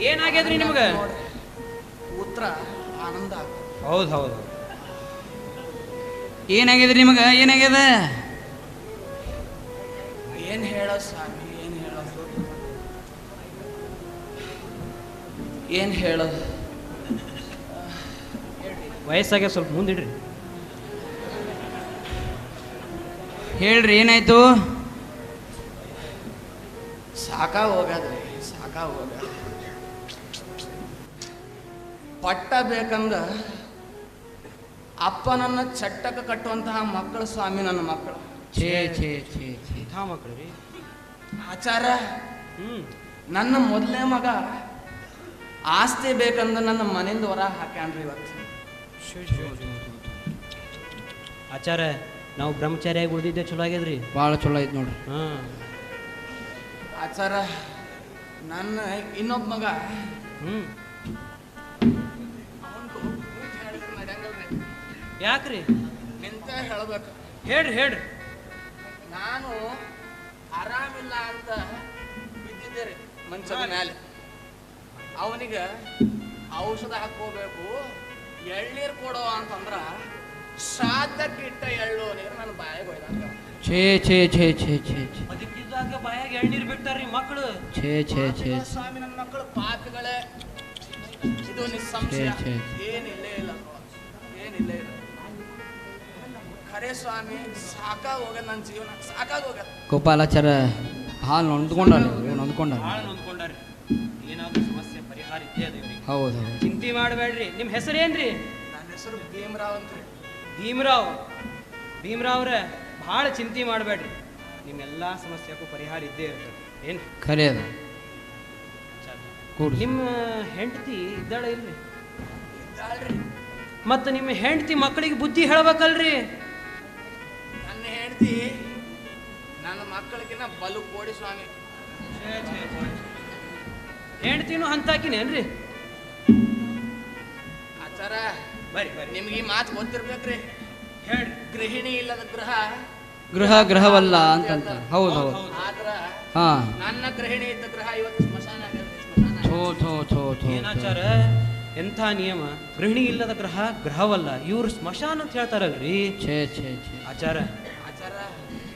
ಏನಾಗ್ಯದ್ರಿ ನಿಮ್ಗೆ? ಉತ್ತರ ಆನಂದ ಆಗ. ಹೌದು ಹೌದು. ಏನಾಗ್ಯದ್ರಿ ನಿಮಗೆ? ಏನಾಗ್ಯದ? ಏನ್ ಹೇಳೋ ಸ್ವಾಮಿ, ಏನ್ ಹೇಳೋದು, ಏನ್ ಹೇಳೋದು? ವಯಸ್ಸಾಗ್ಯ, ಸ್ವಲ್ಪ ಮುಂದಿಡ್ರಿ. ಹೇಳ್ರಿ, ಏನಾಯ್ತು? ಸಾಕಾಗ ಹೋಗದ್ರಿ, ಸಾಕಾಗ ಹೋಗ. ಪಟ್ಟ ಬೇಕಂದ ಅಪ್ಪನನ್ನ ಚಟ್ಟಕ್ಕೆ ಕಟ್ಟುವಂತಹ ಮಕ್ಕಳು ಸ್ವಾಮಿ, ನನ್ನ ಮಕ್ಕಳು. ಛೇ ಛೇ ಛೇ ಛೇ. ಇಂಥ ಮಕ್ಕಳು ರೀ. ಆಚಾರ, ಹ್ಮ್. ನನ್ನ ಮೊದಲನೇ ಮಗ ಆಸ್ತಿ ಬೇಕಂದ ನನ್ನ ಮನೆಯಿಂದ ಹೊರ ಹಾಕ್ಯಾನ್ರಿ ಇವತ್ತು. ಆಚಾರ, ನಾವು ಬ್ರಹ್ಮಚಾರಿಯಾಗಿ ಉಳಿದಿದ್ದೆ ಚಲೋ ಆಗ್ಯದ್ರಿ. ಭಾಳ ಚಲೋ ಐತ್ ನೋಡ್ರಿ. ಹಾ. ಆಚಾರ, ನನ್ನ ಇನ್ನೊಬ್ಬ ಮಗ ಹ್ಮ್. ಅವನ್ದು ಹೇಳಿದ್ರೆ ನಡೆಯಂಗಲ್ರಿ. ಯಾಕ್ರಿ? ನಿಂತ ಹೇಳ್ಬೇಕು. ಹೇಳ್ರಿ ಹೇಳ್ರಿ. ನಾನು ಆರಾಮಿಲ್ಲ ಅಂತ ಬಿದ್ದಿದ್ದೆ ರೀ ಮಂಚದ ಮೇಲೆ. ಅವನಿಗೆ ಔಷಧ ಹಾಕೋಬೇಕು, ಎಳ್ನೀರು ಕೊಡೋ ಅಂತಂದ್ರ ಶ್ರಾದ್ದಕ್ಕಿಟ್ಟ ಎಳ್ಳು ನೀರು ನನ್ನ ಬಾಯಿಗೆ ಒಯ್ದಂಗ. ಛೇ ಛೇ ಛೇ ಛೇ ಛೇ ಛೇ. ಅದಕ್ಕಿದ್ದಾಗ ಬಾಯಾಗ ಎಳ್ನೀರು ಬಿಡ್ತಾರ್ರಿ ಮಕ್ಕಳು. ಛೇ ಛೇ ಛೇ. ಸ್ವಾಮಿ, ನನ್ನ ಮಕ್ಕಳು ಪಾಪಿಗಳೇ, ಇದು ನಿಸ್ಸಂಶಯ. ಛೇ, ಛೇ. ಏನಿಲ್ಲೇ ಇಲ್ಲ, ಏನಿಲ್ಲೇ ಇಲ್ಲ. ಖರೆ ಸ್ವಾಮಿ, ಸಾಕಾಗ ಹೋಗದ ನನ್ನ ಜೀವನ, ಸಾಕಾಗ ಹೋಗದ. ಗೋಪಾಲಾಚಾರ ಹಾಲು ನೊಂದ್ಕೊಂಡಾರ, ನೊಂದ್ಕೊಂಡಾರ. ಭಾಳ ನೊಂದ್ಕೊಂಡಾರ್ರಿ. ಏನಾದ್ರೂ ಸಮಸ್ಯೆ ಪರಿಹಾರ ಇದ್ದೇ ಅದ ಇವ್ರಿಗೆ. ಹೌದು ಹೌದು. ಚಿಂತೆ ಮಾಡಬೇಡ್ರಿ. ನಿಮ್ಮ ಹೆಸರೇನ್ರಿ? ನನ್ನ ಹೆಸರು ಭೀಮರಾವ್ ಅಂತ್ರಿ. ಭೀಮರಾವ್. ಭೀಮರಾವ್ರೆ, ಭಾಳ ಚಿಂತೆ ಮಾಡಬೇಡ್ರಿ. ನಿಮ್ಮೆಲ್ಲ ಸಮಸ್ಯೆಗೂ ಪರಿಹಾರ ಇದ್ದೇ ಇರ್ತದೆ. ಏನು ಖರೆ ಅದ. ಕೂಡ್ರಿ. ನಿಮ್ಮ ಹೆಂಡತಿ ಇದ್ದಾಳ ಇಲ್ರಿ? ಇದ್ದಾಳ್ರಿ. ಮತ್ತು ನಿಮ್ಮ ಹೆಂಡತಿ ಮಕ್ಕಳಿಗೆ ಬುದ್ಧಿ ಹೇಳ್ಬೇಕಲ್ರಿ? ನನ್ನ ಹೆಂಡತಿ ನನ್ನ ಮಕ್ಕಳಿಗಿನ್ನ ಬಲು ಕೋಡಿ ಸ್ವಾಮಿ. ಹೆಂಡತಿನೂ ಹಂತಾಕಿನೇನ್ರಿ? ಆಚಾರ, ಬರ್ರಿ ಬರ್ರಿ. ನಿಮ್ಗೆ ಈ ಮಾತು ಗೊತ್ತಿರ್ಬೇಕ್ರಿ. ಹೇಳ್ರಿ. ಗೃಹಿಣಿ ಇಲ್ಲದ ಗೃಹ ಗೃಹ ಗೃಹವಲ್ಲ ಅಂತಂತ. ಹೌದು ಹೌದು. ಆದ್ರ ಹಾ. ನನ್ನ ಗೃಹಿಣಿ ಇದ್ದ ಗೃಹ ಇವತ್ತು ಸ್ಮಶಾನ ಆಗ್ಯದ್ರಿ, ಸ್ಮಶಾನ. ಥೋ ಥೋ ಥೋ ಥೋ. ಏನಾಚಾರ, ಎಂಥ ನಿಯಮ? ಗೃಹಿಣಿ ಇಲ್ಲದ ಗ್ರಹ ಗ್ರಹವಲ್ಲ, ಇವ್ರು ಸ್ಮಶಾನ ಅಂತ ಹೇಳ್ತಾರಲ್ರಿ. ಛೇ ಛೇ ಛೇ. ಆಚಾರ, ಆಚಾರ,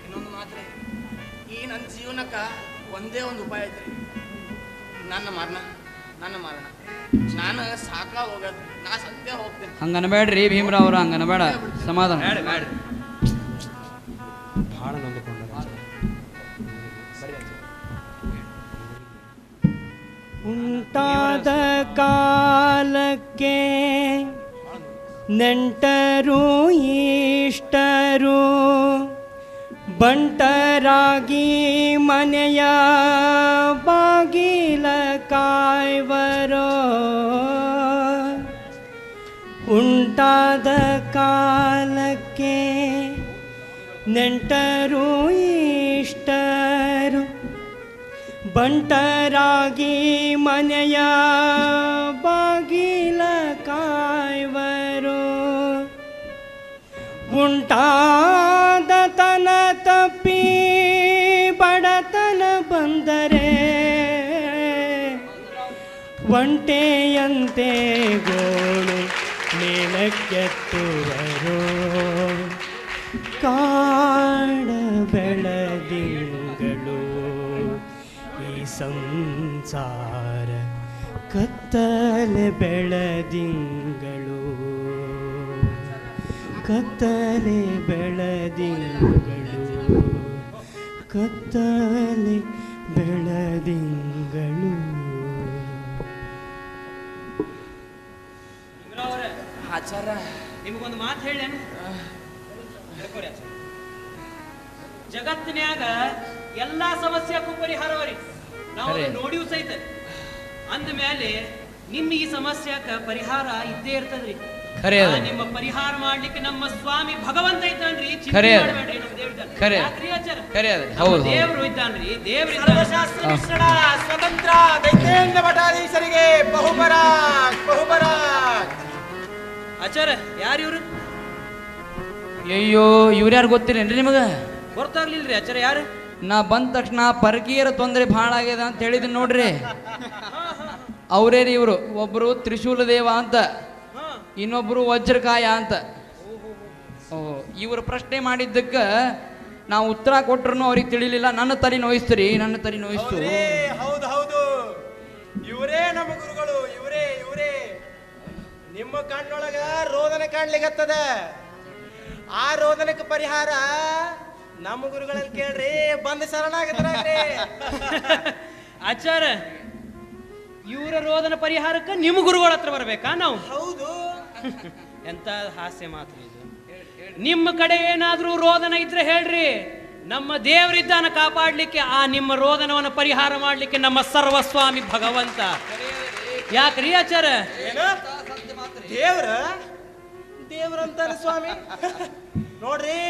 ಇನ್ನೊಂದು ಮಾತ್ರಿ. ಈ ನನ್ನ ಜೀವನಕ್ಕ ಒಂದೇ ಒಂದು ಉಪಾಯ ಐತ್ರಿ. ನನ್ನ ಮರಣ, ನನ್ನ ಮರಣ. ನಾನು ಸಾಕ ಹೋಗದ್, ನಾ ಸತ್ಯ ಹೋಗ್ತೇನೆ. ಹಂಗ ಅನ್ಬೇಡ್ರಿ ಭೀಮರಾವ್ರ, ಹಂಗ ಅನ್ಬೇಡ. ಸಮಾಧಾನ. ಬೇಡ ಬೇಡ. ಭಾಳ ನೊಂದುಕೊಂಡ. ಬರ್ರಿ ಆಚಾರ. ಉಂಟಾದ ಕಾಲಕ್ಕೆ ನೆಂಟರು ಇಷ್ಟರು ಬಂಟರಾಗಿ ಮನೆಯ ಬಾಗಿಲ ಕಾಯ್ವರೋ. ಉಂಟಾದ ಕಾಲಕ್ಕೆ ನೆಂಟರು ಇಷ್ಟರು ಬಂಟರಾಗಿ ಮನೆಯ ಬಾಗಿಲ ಕಾಯ್ವರು. ಉಂಟಾದ ತನ ತಪ್ಪಿ ಬಡತನ ಬಂದರೆ ಒಂಟೆಯಂತೆ ಗೋಳು ಮೇಲಕ್ಕೆತ್ತುವರು. ಕಾಡ ಬೆಳದಿಂಗಳು ಈ ಸಂಸಾರ ಕತ್ತಲೆ ಬೆಳದಿಂಗಳು ಕತ್ತಲೆ ಬೆಳದಿಂಗಳು ಕತ್ತಲೆ ಬೆಳದಿಂಗಳು. ಆಚಾರ ನಿಮಗೊಂದು ಮಾತು ಹೇಳೇನು? ಜಗತ್ತಿನ್ಯಾಗ ಎಲ್ಲಾ ಸಮಸ್ಯೆಕ್ಕೂ ಪರಿಹಾರವರಿ ನಾವು ನೋಡಿಯೂ ಸಹಿತ. ಅಂದ ಮೇಲೆ ನಿಮ್ಮ ಈ ಸಮಸ್ಯೆಕ ಪರಿಹಾರ ಇದ್ದೇ ಇರ್ತದ್ರಿ. ನಿಮ್ಮ ಪರಿಹಾರ ಮಾಡ್ಲಿಕ್ಕೆ ನಮ್ಮ ಸ್ವಾಮಿ ಭಗವಂತ ಇದ್ದಾನ್ರಿ. ಚಿಂತೆ ಮಾಡಬೇಡ್ರಿ, ನಮ್ಮ ದೇವ್ರು ಇದ್ದಾನ್ರಿ. ಸರ್ವಶಾಸ್ತ್ರ ಮಿಶ್ರಣ ಸ್ವತಂತ್ರ ದೈತ್ಯೇಂದ್ರ ಮಠಾಧೀಶರಿಗೆ ಬಹುಪರಾಕ್ ಬಹುಪರಾಕ್. ಆಚಾರ ಯಾರು ಇವ್ರು? ಅಯ್ಯೋ ಇವ್ರ್ಯಾರು ಗೊತ್ತಿಲ್ಲೇನ್ರಿ ನಿಮಗ? ಗೊತ್ತಾಗ್ಲಿಲ್ರಿ ಆಚಾರ ಯಾರು? ನಾ ಬಂದ ತಕ್ಷಣ ಪರಕೀಯರ ತೊಂದರೆ ಭಾಳ ಆಗ್ಯದ ಅಂತ ಹೇಳಿದ್ದೀನಿ ನೋಡ್ರಿ. ಅವರೇ ಇವರು. ಒಬ್ರು ತ್ರಿಶೂಲ ದೇವ ಅಂತ, ಇನ್ನೊಬ್ರು ವಜ್ರಕಾಯ ಅಂತ. ಇವರು ಪ್ರಶ್ನೆ ಮಾಡಿದ್ದಕ್ಕೆ ನಾವು ಉತ್ತರ ಕೊಟ್ರು ಅವ್ರಿಗೆ ತಿಳಿಲಿಲ್ಲ. ನನ್ನ ತಲೆ ನೋಯಿಸ್ತೀರಿ, ನನ್ನ ತಲೆ ನೋಯಿಸ್ತು. ಹೌದು ಹೌದು, ಇವರೇ ನಮ್ಮ ಗುರುಗಳು. ಇವರೇ ಇವರೇ ನಿಮ್ಮ ಕಣ್ಣೊಳಗ ರೋದನೆ ಕಾಣ್ಲಿಕ್ಕತ್ತದ. ಆ ರೋದನಕ್ಕೆ ಪರಿಹಾರ ನಮ್ಮ ಗುರುಗಳಲ್ಲಿ ಕೇಳ್ರಿ, ಬಂದು ಶರಣಾಗದ್ರಾಗ್ರಿ. ಆಚಾರ ಇವರ ರೋದನ ಪರಿಹಾರಕ್ಕೆ ನಿಮ್ಮ ಗುರುಗಳ ಹತ್ರ ಬರ್ಬೇಕಾ ನಾವು? ಹೌದು. ಎಂತ ಹಾಸ್ಯ ಮಾತು ಇದು. ನಿಮ್ಮ ಕಡೆ ಏನಾದ್ರೂ ರೋದನ ಇದ್ರೆ ಹೇಳ್ರಿ, ನಮ್ಮ ದೇವರಿದ್ದಾನ ಕಾಪಾಡ್ಲಿಕ್ಕೆ, ಆ ನಿಮ್ಮ ರೋದನವನ್ನು ಪರಿಹಾರ ಮಾಡ್ಲಿಕ್ಕೆ ನಮ್ಮ ಸರ್ವಸ್ವಾಮಿ ಭಗವಂತ. ಯಾಕ್ರಿ ಆಚಾರ? ದೇವ್ರ ದೇವ್ರಂತಾನೆ ಸ್ವಾಮಿ. ನೋಡ್ರಿ,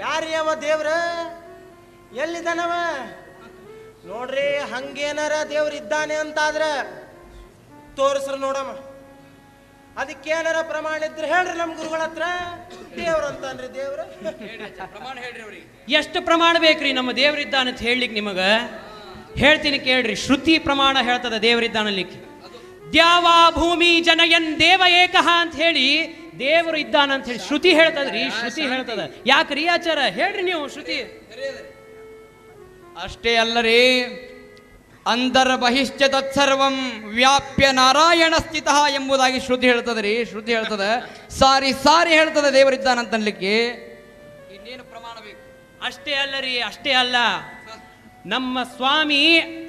ಯಾರಿ ಅವ ದೇವ್ರ? ಎಲ್ಲಿದ್ದಾನವ? ನೋಡ್ರಿ, ಹಂಗೇನಾರ ದೇವ್ರ ಇದ್ದಾನೆ ಅಂತಾದ್ರೆ ತೋರಿಸ್ರ ನೋಡಮ್ಮ. ಅದಕ್ಕೇನಾರ ಪ್ರಮಾಣ ಇದ್ರೆ ಹೇಳ್ರಿ ನಮ್ಮ ಗುರುಗಳ ಹತ್ರ. ದೇವ್ರ ಅಂತಾನ್ರಿ ದೇವ್ರ. ಎಷ್ಟು ಪ್ರಮಾಣ ಬೇಕ್ರಿ ನಮ್ಮ ದೇವರಿದ್ದಾನ ಅಂತ ಹೇಳಲಿಕ್ಕೆ ನಿಮಗ? ಹೇಳ್ತೀನಿ ಕೇಳ್ರಿ. ಶ್ರುತಿ ಪ್ರಮಾಣ ಹೇಳ್ತದ ದೇವರಿದ್ದಾನಲ್ಲಿಕ್ಕೆ. ದ್ಯಾವಾ ಭೂಮಿ ಜನಯನ್ ದೇವ ಏಕಃ ಅಂತ ಹೇಳಿ ದೇವರು ಇದ್ದಾನ ಅಂತ ಹೇಳಿ ಶ್ರುತಿ ಹೇಳ್ತದ್ರಿ. ಶ್ರುತಿ ಹೇಳ್ತದ. ಯಾಕ್ರಿ ಆಚಾರ? ಹೇಳ್ರಿ ನೀವು ಶ್ರುತಿ. ಅಷ್ಟೇ ಅಲ್ಲರಿ, ಅಂತರ್ ಬಹಿಶ್ಚ ತತ್ಸರ್ವಂ ವ್ಯಾಪ್ಯ ನಾರಾಯಣ ಸ್ಥಿತ ಎಂಬುದಾಗಿ ಶ್ರುತಿ ಹೇಳ್ತದ್ರಿ. ಶ್ರುತಿ ಹೇಳ್ತದ, ಸಾರಿ ಸಾರಿ ಹೇಳ್ತದ ದೇವರಿದ್ದಾನಂತನ್ಲಿಕ್ಕೆ. ಇನ್ನೇನು ಪ್ರಮಾಣ ಬೇಕು? ಅಷ್ಟೇ ಅಲ್ಲರಿ, ಅಷ್ಟೇ ಅಲ್ಲ. ನಮ್ಮ ಸ್ವಾಮಿ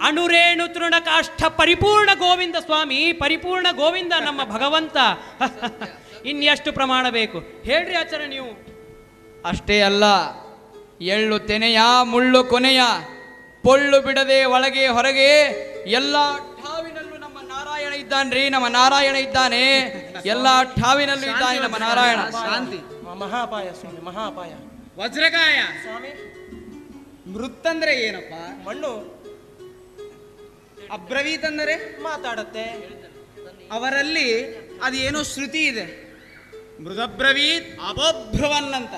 ಅಣುರೇಣು ತೃಣಕಾಷ್ಠ ಪರಿಪೂರ್ಣ ಗೋವಿಂದ ಸ್ವಾಮಿ, ಪರಿಪೂರ್ಣ ಗೋವಿಂದ ನಮ್ಮ ಭಗವಂತ. ಇನ್ನೆಷ್ಟು ಪ್ರಮಾಣ ಬೇಕು ಹೇಳ್ರಿ ಆಚಾರ ನೀವು? ಅಷ್ಟೇ ಅಲ್ಲ, ಎಳ್ಳು ತೆನೆಯ ಮುಳ್ಳು ಕೊನೆಯ, ಪೊಳ್ಳು ಬಿಡದೆ ಒಳಗೆ ಹೊರಗೆ ಎಲ್ಲ ಠಾವಿನಲ್ಲೂ ನಮ್ಮ ನಾರಾಯಣ ಇದ್ದಾನ್ರಿ. ನಮ್ಮ ನಾರಾಯಣ ಇದ್ದಾನೆ, ಎಲ್ಲ ಠಾವಿನಲ್ಲೂ ಇದ್ದಾನೆ ನಮ್ಮ ನಾರಾಯಣ. ಶಾಂತಿ. ಮಹಾಪಾಯ ಸ್ವಾಮಿ, ಮಹಾಪಾಯ. ವಜ್ರಕಾಯ ಸ್ವಾಮಿ, ಮೃತ್ತಂದ್ರೆ ಏನಪ್ಪ? ಮಣ್ಣು. ಅಬ್ರವೀತ್ ಅಂದರೆ ಮಾತಾಡತ್ತೆ. ಅವರಲ್ಲಿ ಅದೇನೋ ಶ್ರುತಿ ಇದೆ, ಮೃದಬ್ರವೀತ್ ಅಪೋಬ್ರುವನ್ ಅಂತ.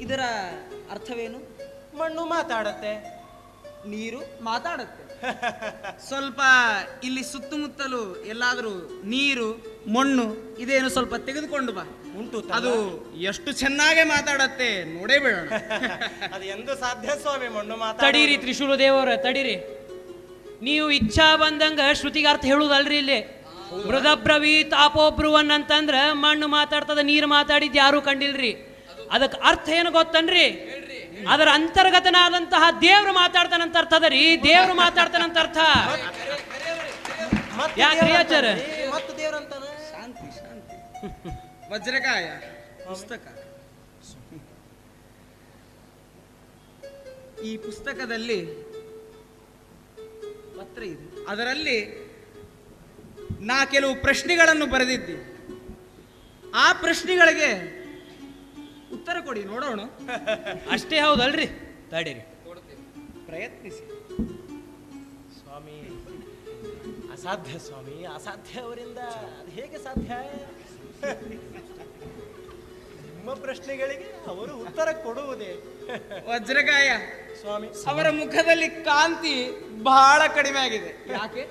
ಇದರ ಅರ್ಥವೇನು? ಮಣ್ಣು ಮಾತಾಡತ್ತೆ, ನೀರು ಮಾತಾಡುತ್ತೆ. ಸ್ವಲ್ಪ ಇಲ್ಲಿ ಸುತ್ತಮುತ್ತಲು ಎಲ್ಲಾದರೂ ನೀರು ಮಣ್ಣು ಇದೇನು ಸ್ವಲ್ಪ ತೆಗೆದುಕೊಂಡು ಬಾ. ಉಂಟು. ಅದು ಎಷ್ಟು ಚೆನ್ನಾಗೆ ಮಾತಾಡತ್ತೆ ನೋಡೇ ಬಿಡೋಣ. ಅದು ಎಂದು ಸಾಧ್ಯ ಸ್ವಾಮಿ? ಮಣ್ಣು ಮಾತಾಡ. ತಡೀರಿ ತ್ರಿಶೂಲ ದೇವರ, ತಡೀರಿ. ನೀವು ಇಚ್ಛಾ ಬಂದಂಗ ಶ್ರುತಿಗೆ ಅರ್ಥ ಹೇಳುದಲ್ರಿ ಇಲ್ಲಿ. ಮೃದಬ್ರವೀತ್ ಅಪೋಬ್ರುವನ್ ಅಂತಂದ್ರ ಮಣ್ಣು ಮಾತಾಡ್ತದ, ನೀರು ಮಾತಾಡಿದ್ ಯಾರು ಕಂಡಿಲ್ರಿ. ಅದಕ್ಕೆ ಅರ್ಥ ಏನು ಗೊತ್ತನ್ರಿ? ಅದರ ಅಂತರ್ಗತನಾದಂತಹ ದೇವ್ರು ಮಾತಾಡ್ತಾನಂತ ಅರ್ಥ ಅದ ರೀ. ದೇವ್ರು ಮಾತಾಡ್ತಾನಂತ ಅರ್ಥ. ಯಾಕ್ರಿ ಆಚಾರ? ಮತ್ತು ದೇವ್ರಂತಾನ ಶಾಂತಿ ಶಾಂತಿ. ವಜ್ರಕಾಯ ಪುಸ್ತಕ. ಈ ಪುಸ್ತಕದಲ್ಲಿ ಪತ್ರ ಇದೆ. ಅದರಲ್ಲಿ ನಾ ಕೆಲವು ಪ್ರಶ್ನೆಗಳನ್ನು ಬರೆದಿದ್ದೆ. ಆ ಪ್ರಶ್ನೆಗಳಿಗೆ ಉತ್ತರ ಕೊಡಿ ನೋಡೋಣ. ಅಷ್ಟೇ ಹೌದಲ್ರಿ? ತಡೀರಿ, ಪ್ರಯತ್ನಿಸಿ. ಸ್ವಾಮಿ ಅಸಾಧ್ಯ, ಸ್ವಾಮಿ ಅಸಾಧ್ಯ. ಅವರಿಂದ ಅದು ಹೇಗೆ ಸಾಧ್ಯ? ನಿಮ್ಮ ಪ್ರಶ್ನೆಗಳಿಗೆ ಅವರು ಉತ್ತರ ಕೊಡುವುದೇ? ವಜ್ರಕಾಯ ಸ್ವಾಮಿ, ಅವರ ಮುಖದಲ್ಲಿ ಕಾಂತಿ ಬಹಳ ಕಡಿಮೆ ಆಗಿದೆ. ಯಾಕೆ?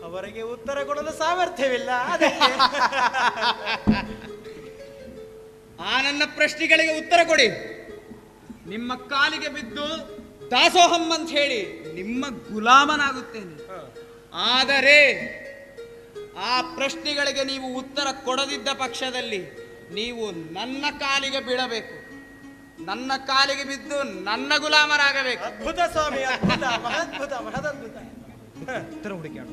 ಅವರಿಗೆ ಉತ್ತರ ಕೊಡಲು ಸಾಮರ್ಥ್ಯವಿಲ್ಲ ಅದಕ್ಕೆ. ಆ ನನ್ನ ಪ್ರಶ್ನೆಗಳಿಗೆ ಉತ್ತರ ಕೊಡಿ. ನಿಮ್ಮ ಕಾಲಿಗೆ ಬಿದ್ದು ದಾಸೋಹಂ ಅಂತ ಹೇಳಿ ನಿಮ್ಮ ಗುಲಾಮನಾಗುತ್ತೇನೆ. ಆದರೆ ಆ ಪ್ರಶ್ನೆಗಳಿಗೆ ನೀವು ಉತ್ತರ ಕೊಡದಿದ್ದ ಪಕ್ಷದಲ್ಲಿ ನೀವು ನನ್ನ ಕಾಲಿಗೆ ಬೀಳಬೇಕು. ನನ್ನ ಕಾಲಿಗೆ ಬಿದ್ದು ನನ್ನ ಗುಲಾಮರಾಗಬೇಕು. ಅದ್ಭುತ ಸ್ವಾಮಿ, ಅದ್ಭುತ, ಮಹಾದ್ಭುತ, ಮಹದದ್ಭುತ. ಉತ್ತರ ಹುಡುಕಾಡ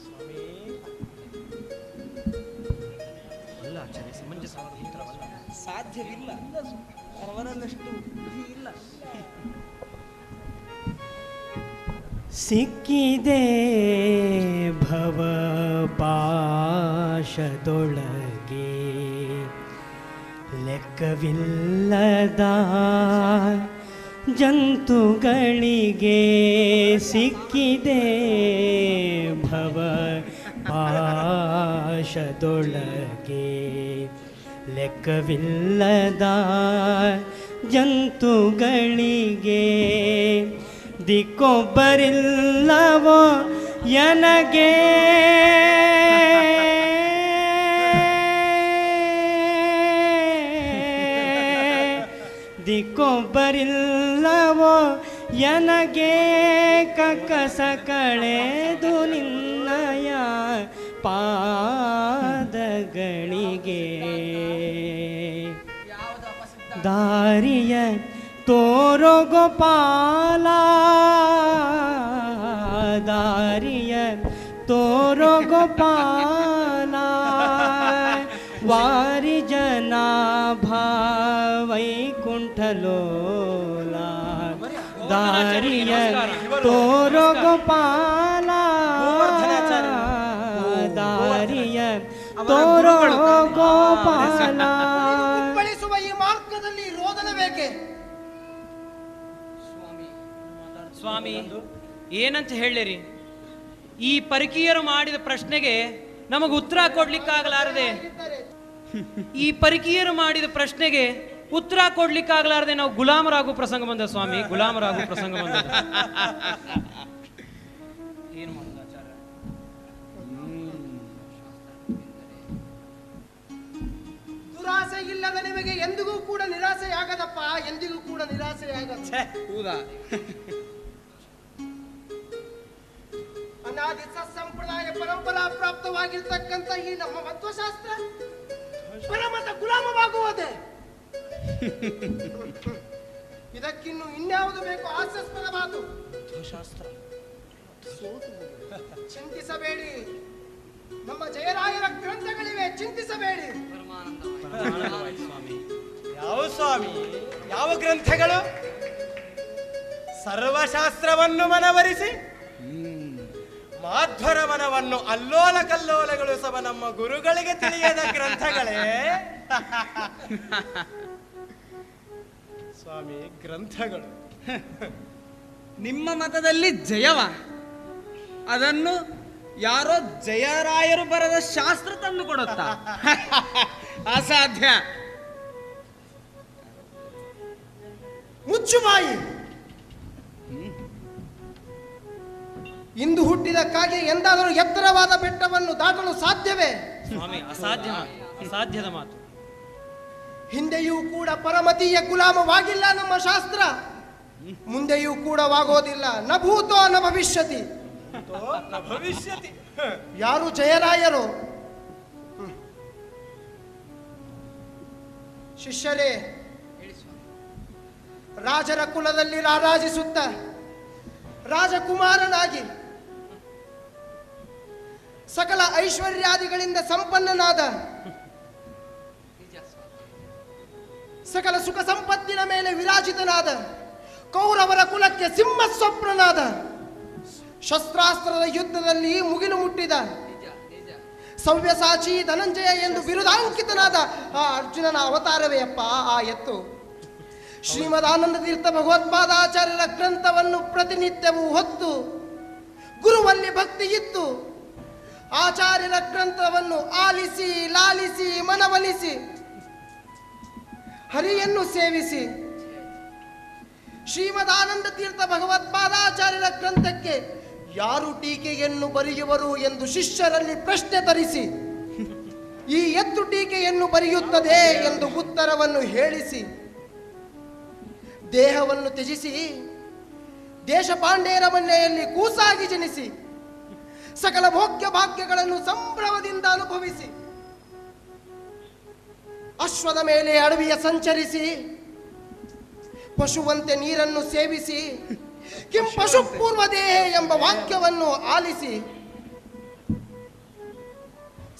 ಸ್ವಾಮಿ. ಅಲ್ಲ ಆಚಾರ್ಯ, ಸಮಂಜಸವಾದ ಉತ್ತರವಲ್ಲ. ಸಾಧ್ಯವಿಲ್ಲ. ಅವರಲ್ಲಷ್ಟು ಬುದ್ಧಿ ಇಲ್ಲ. ಸಿಕ್ಕಿದೆ ಭವ ಪಾಶದೊಳಗೆ ಲೆಕ್ಕವಿಲ್ಲದ ಜಂತುಗಳಿಗೆ. ಸಿಕ್ಕಿದೆ ಭವ ಪಾಶದೊಳಗೆ ಲೆಕ್ಕವಿಲ್ಲದ ಜಂತುಗಳಿಗೆ. ದಿಕ್ಕೊಬ್ಬರಿಲ್ಲವೋ ನನಗೆ, ದಿಕ್ಕೊಬ್ಬರಿಲ್ಲವೋ ನನಗೆ. ಕಕ್ಕಸ ಕಳೆದು ನಿನ್ನಯ ಪಾದಗಳಿಗೆ. ದಾರಿಯ ತೋರೋ ಗೋಪಾಲ, ದಾರಿಯ ತೋರೋ ಗೋಪಾಲ. ವಾರಿ ಜನಾಭ ವೈಕುಂಠಲೋಲ. ದಾರಿಯ ತೋರೋ ಗೋಪಾಲ, ದಾರಿಯ ತೋರೋ ಗೋಪಾಲ. ಉಪ್ಪಳಿಸುವ ಈ ಮಾರ್ಗದಲ್ಲಿ ರೋದನ ಬೇಕೆ? ಸ್ವಾಮಿ ಏನಂತ ಹೇಳಿರಿ? ಈ ಪರಕೀಯರು ಮಾಡಿದ ಪ್ರಶ್ನೆಗೆ ನಮಗೆ ಉತ್ತರ ಕೊಡ್ಲಿಕ್ಕಾಗಲಾರದೆ, ಈ ಪರಕೀಯರು ಮಾಡಿದ ಪ್ರಶ್ನೆಗೆ ಉತ್ತರ ಕೊಡ್ಲಿಕ್ಕಾಗಲಾರದೆ ನಾವು ಗುಲಾಮರಾಗೋ ಪ್ರಸಂಗ ಬಂದ ಸ್ವಾಮಿ. ಗುಲಾಮರಾಗೋ ಪ್ರಸಂಗ ಬಂದ. ಏನು ಮಾಡೋದು ಆಚಾರ್ಯ? ದುರಾಸೆ ಇಲ್ಲದ ನಿಮಗೆ ಎಂದಿಗೂ ಕೂಡ ನಿರಾಸೆಯಾಗದಪ್ಪ, ಎಂದಿಗೂ ಕೂಡ ನಿರಾಸೆಯಾಗದ. ಹೌದಾ? ಅನಾದಿ ಸಂಪ್ರದಾಯ ಪರಂಪರಾ ಪ್ರಾಪ್ತವಾಗಿರ್ತಕ್ಕಂಥ ಈ ನಮ್ಮ ಮಧ್ವಶಾಸ್ತ್ರ ಪರಮತ ಗುಲಾಮವಾಗುವುದೇ? ಇದಕ್ಕಿನ್ನು ಇನ್ಯಾವುದು ಬೇಕು? ಹಾಸ್ಯಾಸ್ಪದ ಮಾತು. ಶಾಸ್ತ್ರ ಚಿಂತಿಸಬೇಡಿ, ನಮ್ಮ ಜಯರಾಯರ ಗ್ರಂಥಗಳಿವೆ, ಚಿಂತಿಸಬೇಡಿ. ಯಾವ ಸ್ವಾಮಿ, ಯಾವ ಗ್ರಂಥಗಳು? ಸರ್ವಶಾಸ್ತ್ರವನ್ನು ಮನವರಿಸಿ ಮಾಧ್ವರ ಮನವನ್ನು ಅಲ್ಲೋಲ ಕಲ್ಲೋಲಗೊಳಿಸುವ ನಮ್ಮ ಗುರುಗಳಿಗೆ ತಿಳಿಯದ ಗ್ರಂಥಗಳೇ ಸ್ವಾಮಿ, ಗ್ರಂಥಗಳು. ನಿಮ್ಮ ಮತದಲ್ಲಿ ಜಯವ, ಅದನ್ನು ಯಾರೋ ಜಯರಾಯರು ಬರೆದ ಶಾಸ್ತ್ರ ತಂದು ಕೊಡುತ್ತಾ? ಅಸಾಧ್ಯ. ಮುಚ್ಚು ಬಾಯಿ. ಇಂದು ಹುಟ್ಟಿದಕ್ಕಾಗಿ ಎಂದಾದರೂ ಎತ್ತರವಾದ ಬೆಟ್ಟವನ್ನು ದಾಟಲು ಸಾಧ್ಯವೇ? ಸ್ವಾಮಿ ಅಸಾಧ್ಯ, ಅಸಾಧ್ಯದ ಮಾತು. ಹಿಂದೆಯೂ ಕೂಡ ಪರಮತೀಯ ಗುಲಾಮವಾಗಿಲ್ಲ ನಮ್ಮ ಶಾಸ್ತ್ರ, ಮುಂದೆಯೂ ಕೂಡ ವಾಗೋದಿಲ್ಲ. ನ ಭೂತೋ ನ ಭವಿಷ್ಯತಿ. ಭವಿಷ್ಯತಿ ಯಾರು ಜಯರಾಯರು? ಶಿಷ್ಯರೇ, ರಾಜರ ಕುಲದಲ್ಲಿ ರಾರಾಜಿಸುತ್ತ ರಾಜಕುಮಾರನಾಗಿ ಸಕಲ ಐಶ್ವರ್ಯಾದಿಗಳಿಂದ ಸಂಪನ್ನನಾದ, ಸಕಲ ಸುಖ ಸಂಪತ್ತಿನ ಮೇಲೆ ವಿರಾಜಿತನಾದ, ಕೌರವರ ಕುಲಕ್ಕೆ ಸಿಂಹ ಸ್ವಪ್ನನಾದ, ಶಸ್ತ್ರಾಸ್ತ್ರದ ಯುದ್ಧದಲ್ಲಿ ಮುಗಿಲು ಮುಟ್ಟಿದ ಸವ್ಯಸಾಚಿ ಧನಂಜಯ ಎಂದು ಬಿರುದಾಂಕಿತನಾದ ಆ ಅರ್ಜುನನ ಅವತಾರವೇ ಅಪ್ಪ ಆ ಎತ್ತು. ಶ್ರೀಮದ್ ಆನಂದ ತೀರ್ಥ ಭಗವತ್ಪಾದಾಚಾರ್ಯರ ಗ್ರಂಥವನ್ನು ಪ್ರತಿನಿತ್ಯವೂ ಹೊತ್ತು ಗುರುವಲ್ಲಿ ಭಕ್ತಿ ಇತ್ತು ಆಚಾರ್ಯರ ಗ್ರಂಥವನ್ನು ಆಲಿಸಿ ಲಾಲಿಸಿ ಮನವೊಲಿಸಿ ಹರಿಯನ್ನು ಸೇವಿಸಿ ಶ್ರೀಮದ್ ಆನಂದ ತೀರ್ಥ ಭಗವತ್ಪಾದಾಚಾರ್ಯರ ಗ್ರಂಥಕ್ಕೆ ಯಾರು ಟೀಕೆಯನ್ನು ಬರೆಯುವರು ಎಂದು ಶಿಷ್ಯರಲ್ಲಿ ಪ್ರಶ್ನೆ ತರಿಸಿ ಈ ಎತ್ತು ಟೀಕೆಯನ್ನು ಬರೆಯುತ್ತದೆ ಎಂದು ಉತ್ತರವನ್ನು ಹೇಳಿಸಿ ದೇಹವನ್ನು ತ್ಯಜಿಸಿ ದೇಶಪಾಂಡೇರ ಮನೆಯಲ್ಲಿ ಕೂಸಾಗಿ ಜನಿಸಿ ಸಕಲ ಭೋಗ್ಯ ಭಾಗ್ಯಗಳನ್ನು ಸಂಭ್ರಮದಿಂದ ಅನುಭವಿಸಿ ಅಶ್ವದ ಮೇಲೆ ಅಡವಿಯ ಸಂಚರಿಸಿ ಪಶುವಂತೆ ನೀರನ್ನು ಸೇವಿಸಿ ಕಿಂ ಪಶು ಪೂರ್ವದೇಹ ಎಂಬ ವಾಕ್ಯವನ್ನು ಆಲಿಸಿ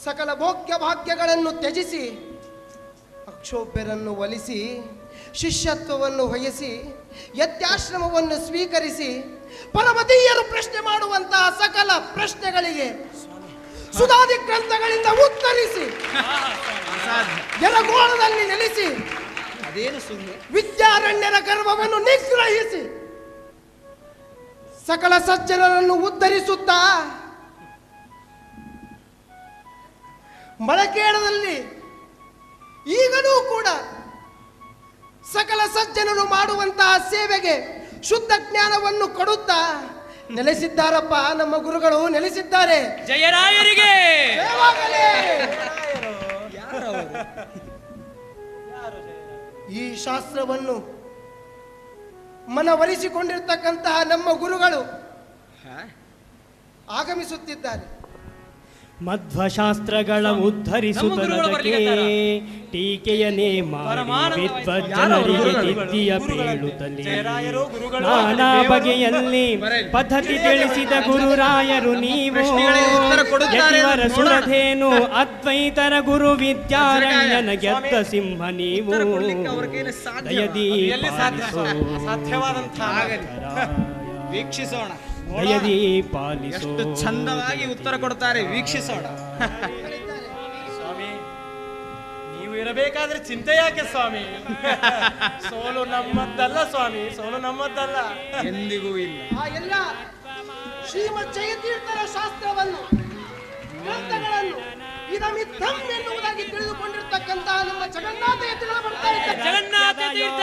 ಸಕಲ ಭೋಗ್ಯ ಭಾಗ್ಯಗಳನ್ನು ತ್ಯಜಿಸಿ ಅಕ್ಷೋಭ್ಯರನ್ನು ಒಲಿಸಿ ಶಿಷ್ಯತ್ವವನ್ನು ವಹಿಸಿ ಯತ್ಯಾಶ್ರಮವನ್ನು ಸ್ವೀಕರಿಸಿ ಪರಮತೀಯರು ಪ್ರಶ್ನೆ ಮಾಡುವಂತಹ ಸಕಲ ಪ್ರಶ್ನೆಗಳಿಗೆ ಸುಧಾದಿ ಗ್ರಂಥಗಳಿಂದ ಉತ್ತರಿಸಿ ಜನಗೋಳದಲ್ಲಿ ನೆಲೆಸಿ ವಿದ್ಯಾರಣ್ಯರ ಗರ್ವವನ್ನು ನಿಗ್ರಹಿಸಿ ಸಕಲ ಸಜ್ಜನರನ್ನು ಉದ್ಧರಿಸುತ್ತಾ ಮಳಕೇಡದಲ್ಲಿ ಈಗಲೂ ಕೂಡ ಸಕಲ ಸಜ್ಜನರು ಮಾಡುವಂತಹ ಸೇವೆಗೆ ಶುದ್ಧ ಜ್ಞಾನವನ್ನು ಕೊಡುತ್ತಾ ನೆಲೆಸಿದ್ದಾರಪ್ಪ ನಮ್ಮ ಗುರುಗಳು ನೆಲೆಸಿದ್ದಾರೆ. ಜಯರಾಯರಿಗೆ ಈ ಶಾಸ್ತ್ರವನ್ನು ಮನವರಿಸಿಕೊಂಡಿರ್ತಕ್ಕಂತಹ ನಮ್ಮ ಗುರುಗಳು ಆಗಮಿಸುತ್ತಿದ್ದಾರೆ. ಮಧ್ವಶಾಸ್ತ್ರಗಳ ಉದ್ಧರಿಸುವುದಕ್ಕೆ ಟೀಕೆಯನ್ನೇ ಮಾಡಿ ವಿದ್ವಜ್ಜನರಿಗೆ ತಿದ್ದಿಯ ಬೀಳುತ್ತಲೇ ನಾನಾ ಬಗೆಯಲ್ಲಿ ಪದ್ಧತಿ ತಿಳಿಸಿದ ಗುರುರಾಯರು ನೀವು. ಯತಿವರ ಸುರಧೇನು ಅದ್ವೈತರ ಗುರು ವಿದ್ಯಾರಣ್ಯನ ಗೆದ್ದ ಸಿಂಹ ನೀವು. ದಯದಿ ವೀಕ್ಷಿಸೋಣ, ದಯದಿ ಪಾಲಿಸೋ. ಎಷ್ಟು ಚಂದವಾಗಿ ಉತ್ತರ ಕೊಡ್ತಾರೆ, ವೀಕ್ಷಿಸೋಣ. ಸ್ವಾಮಿ, ನೀವು ಇರಬೇಕಾದ್ರೆ ಚಿಂತೆ ಯಾಕೆ ಸ್ವಾಮಿ? ಸೋಲು ನಮ್ಮದ್ದಲ್ಲ ಸ್ವಾಮಿ, ಸೋಲು ನಮ್ಮದ್ದಲ್ಲ, ಎಂದಿಗೂ ಇಲ್ಲ. ಆ ಎಲ್ಲ ಶ್ರೀಮದ್ ಜಯತೀರ್ಥರ ಶಾಸ್ತ್ರವನ್ನು ಗ್ರಂಥಗಳನ್ನು ಇದಮಿತ್ತಂ ಎನ್ನುವುದಾಗಿ ತಿಳಿದುಕೊಂಡಿರ್ತಕ್ಕಂತಹ ನಮ್ಮ ಜಗನ್ನಾಥ ಯತಿಗಳು ಬರ್ತಾ ಇದ್ದಾರೆ. ಜಗನ್ನಾಥ ತೀರ್ಥ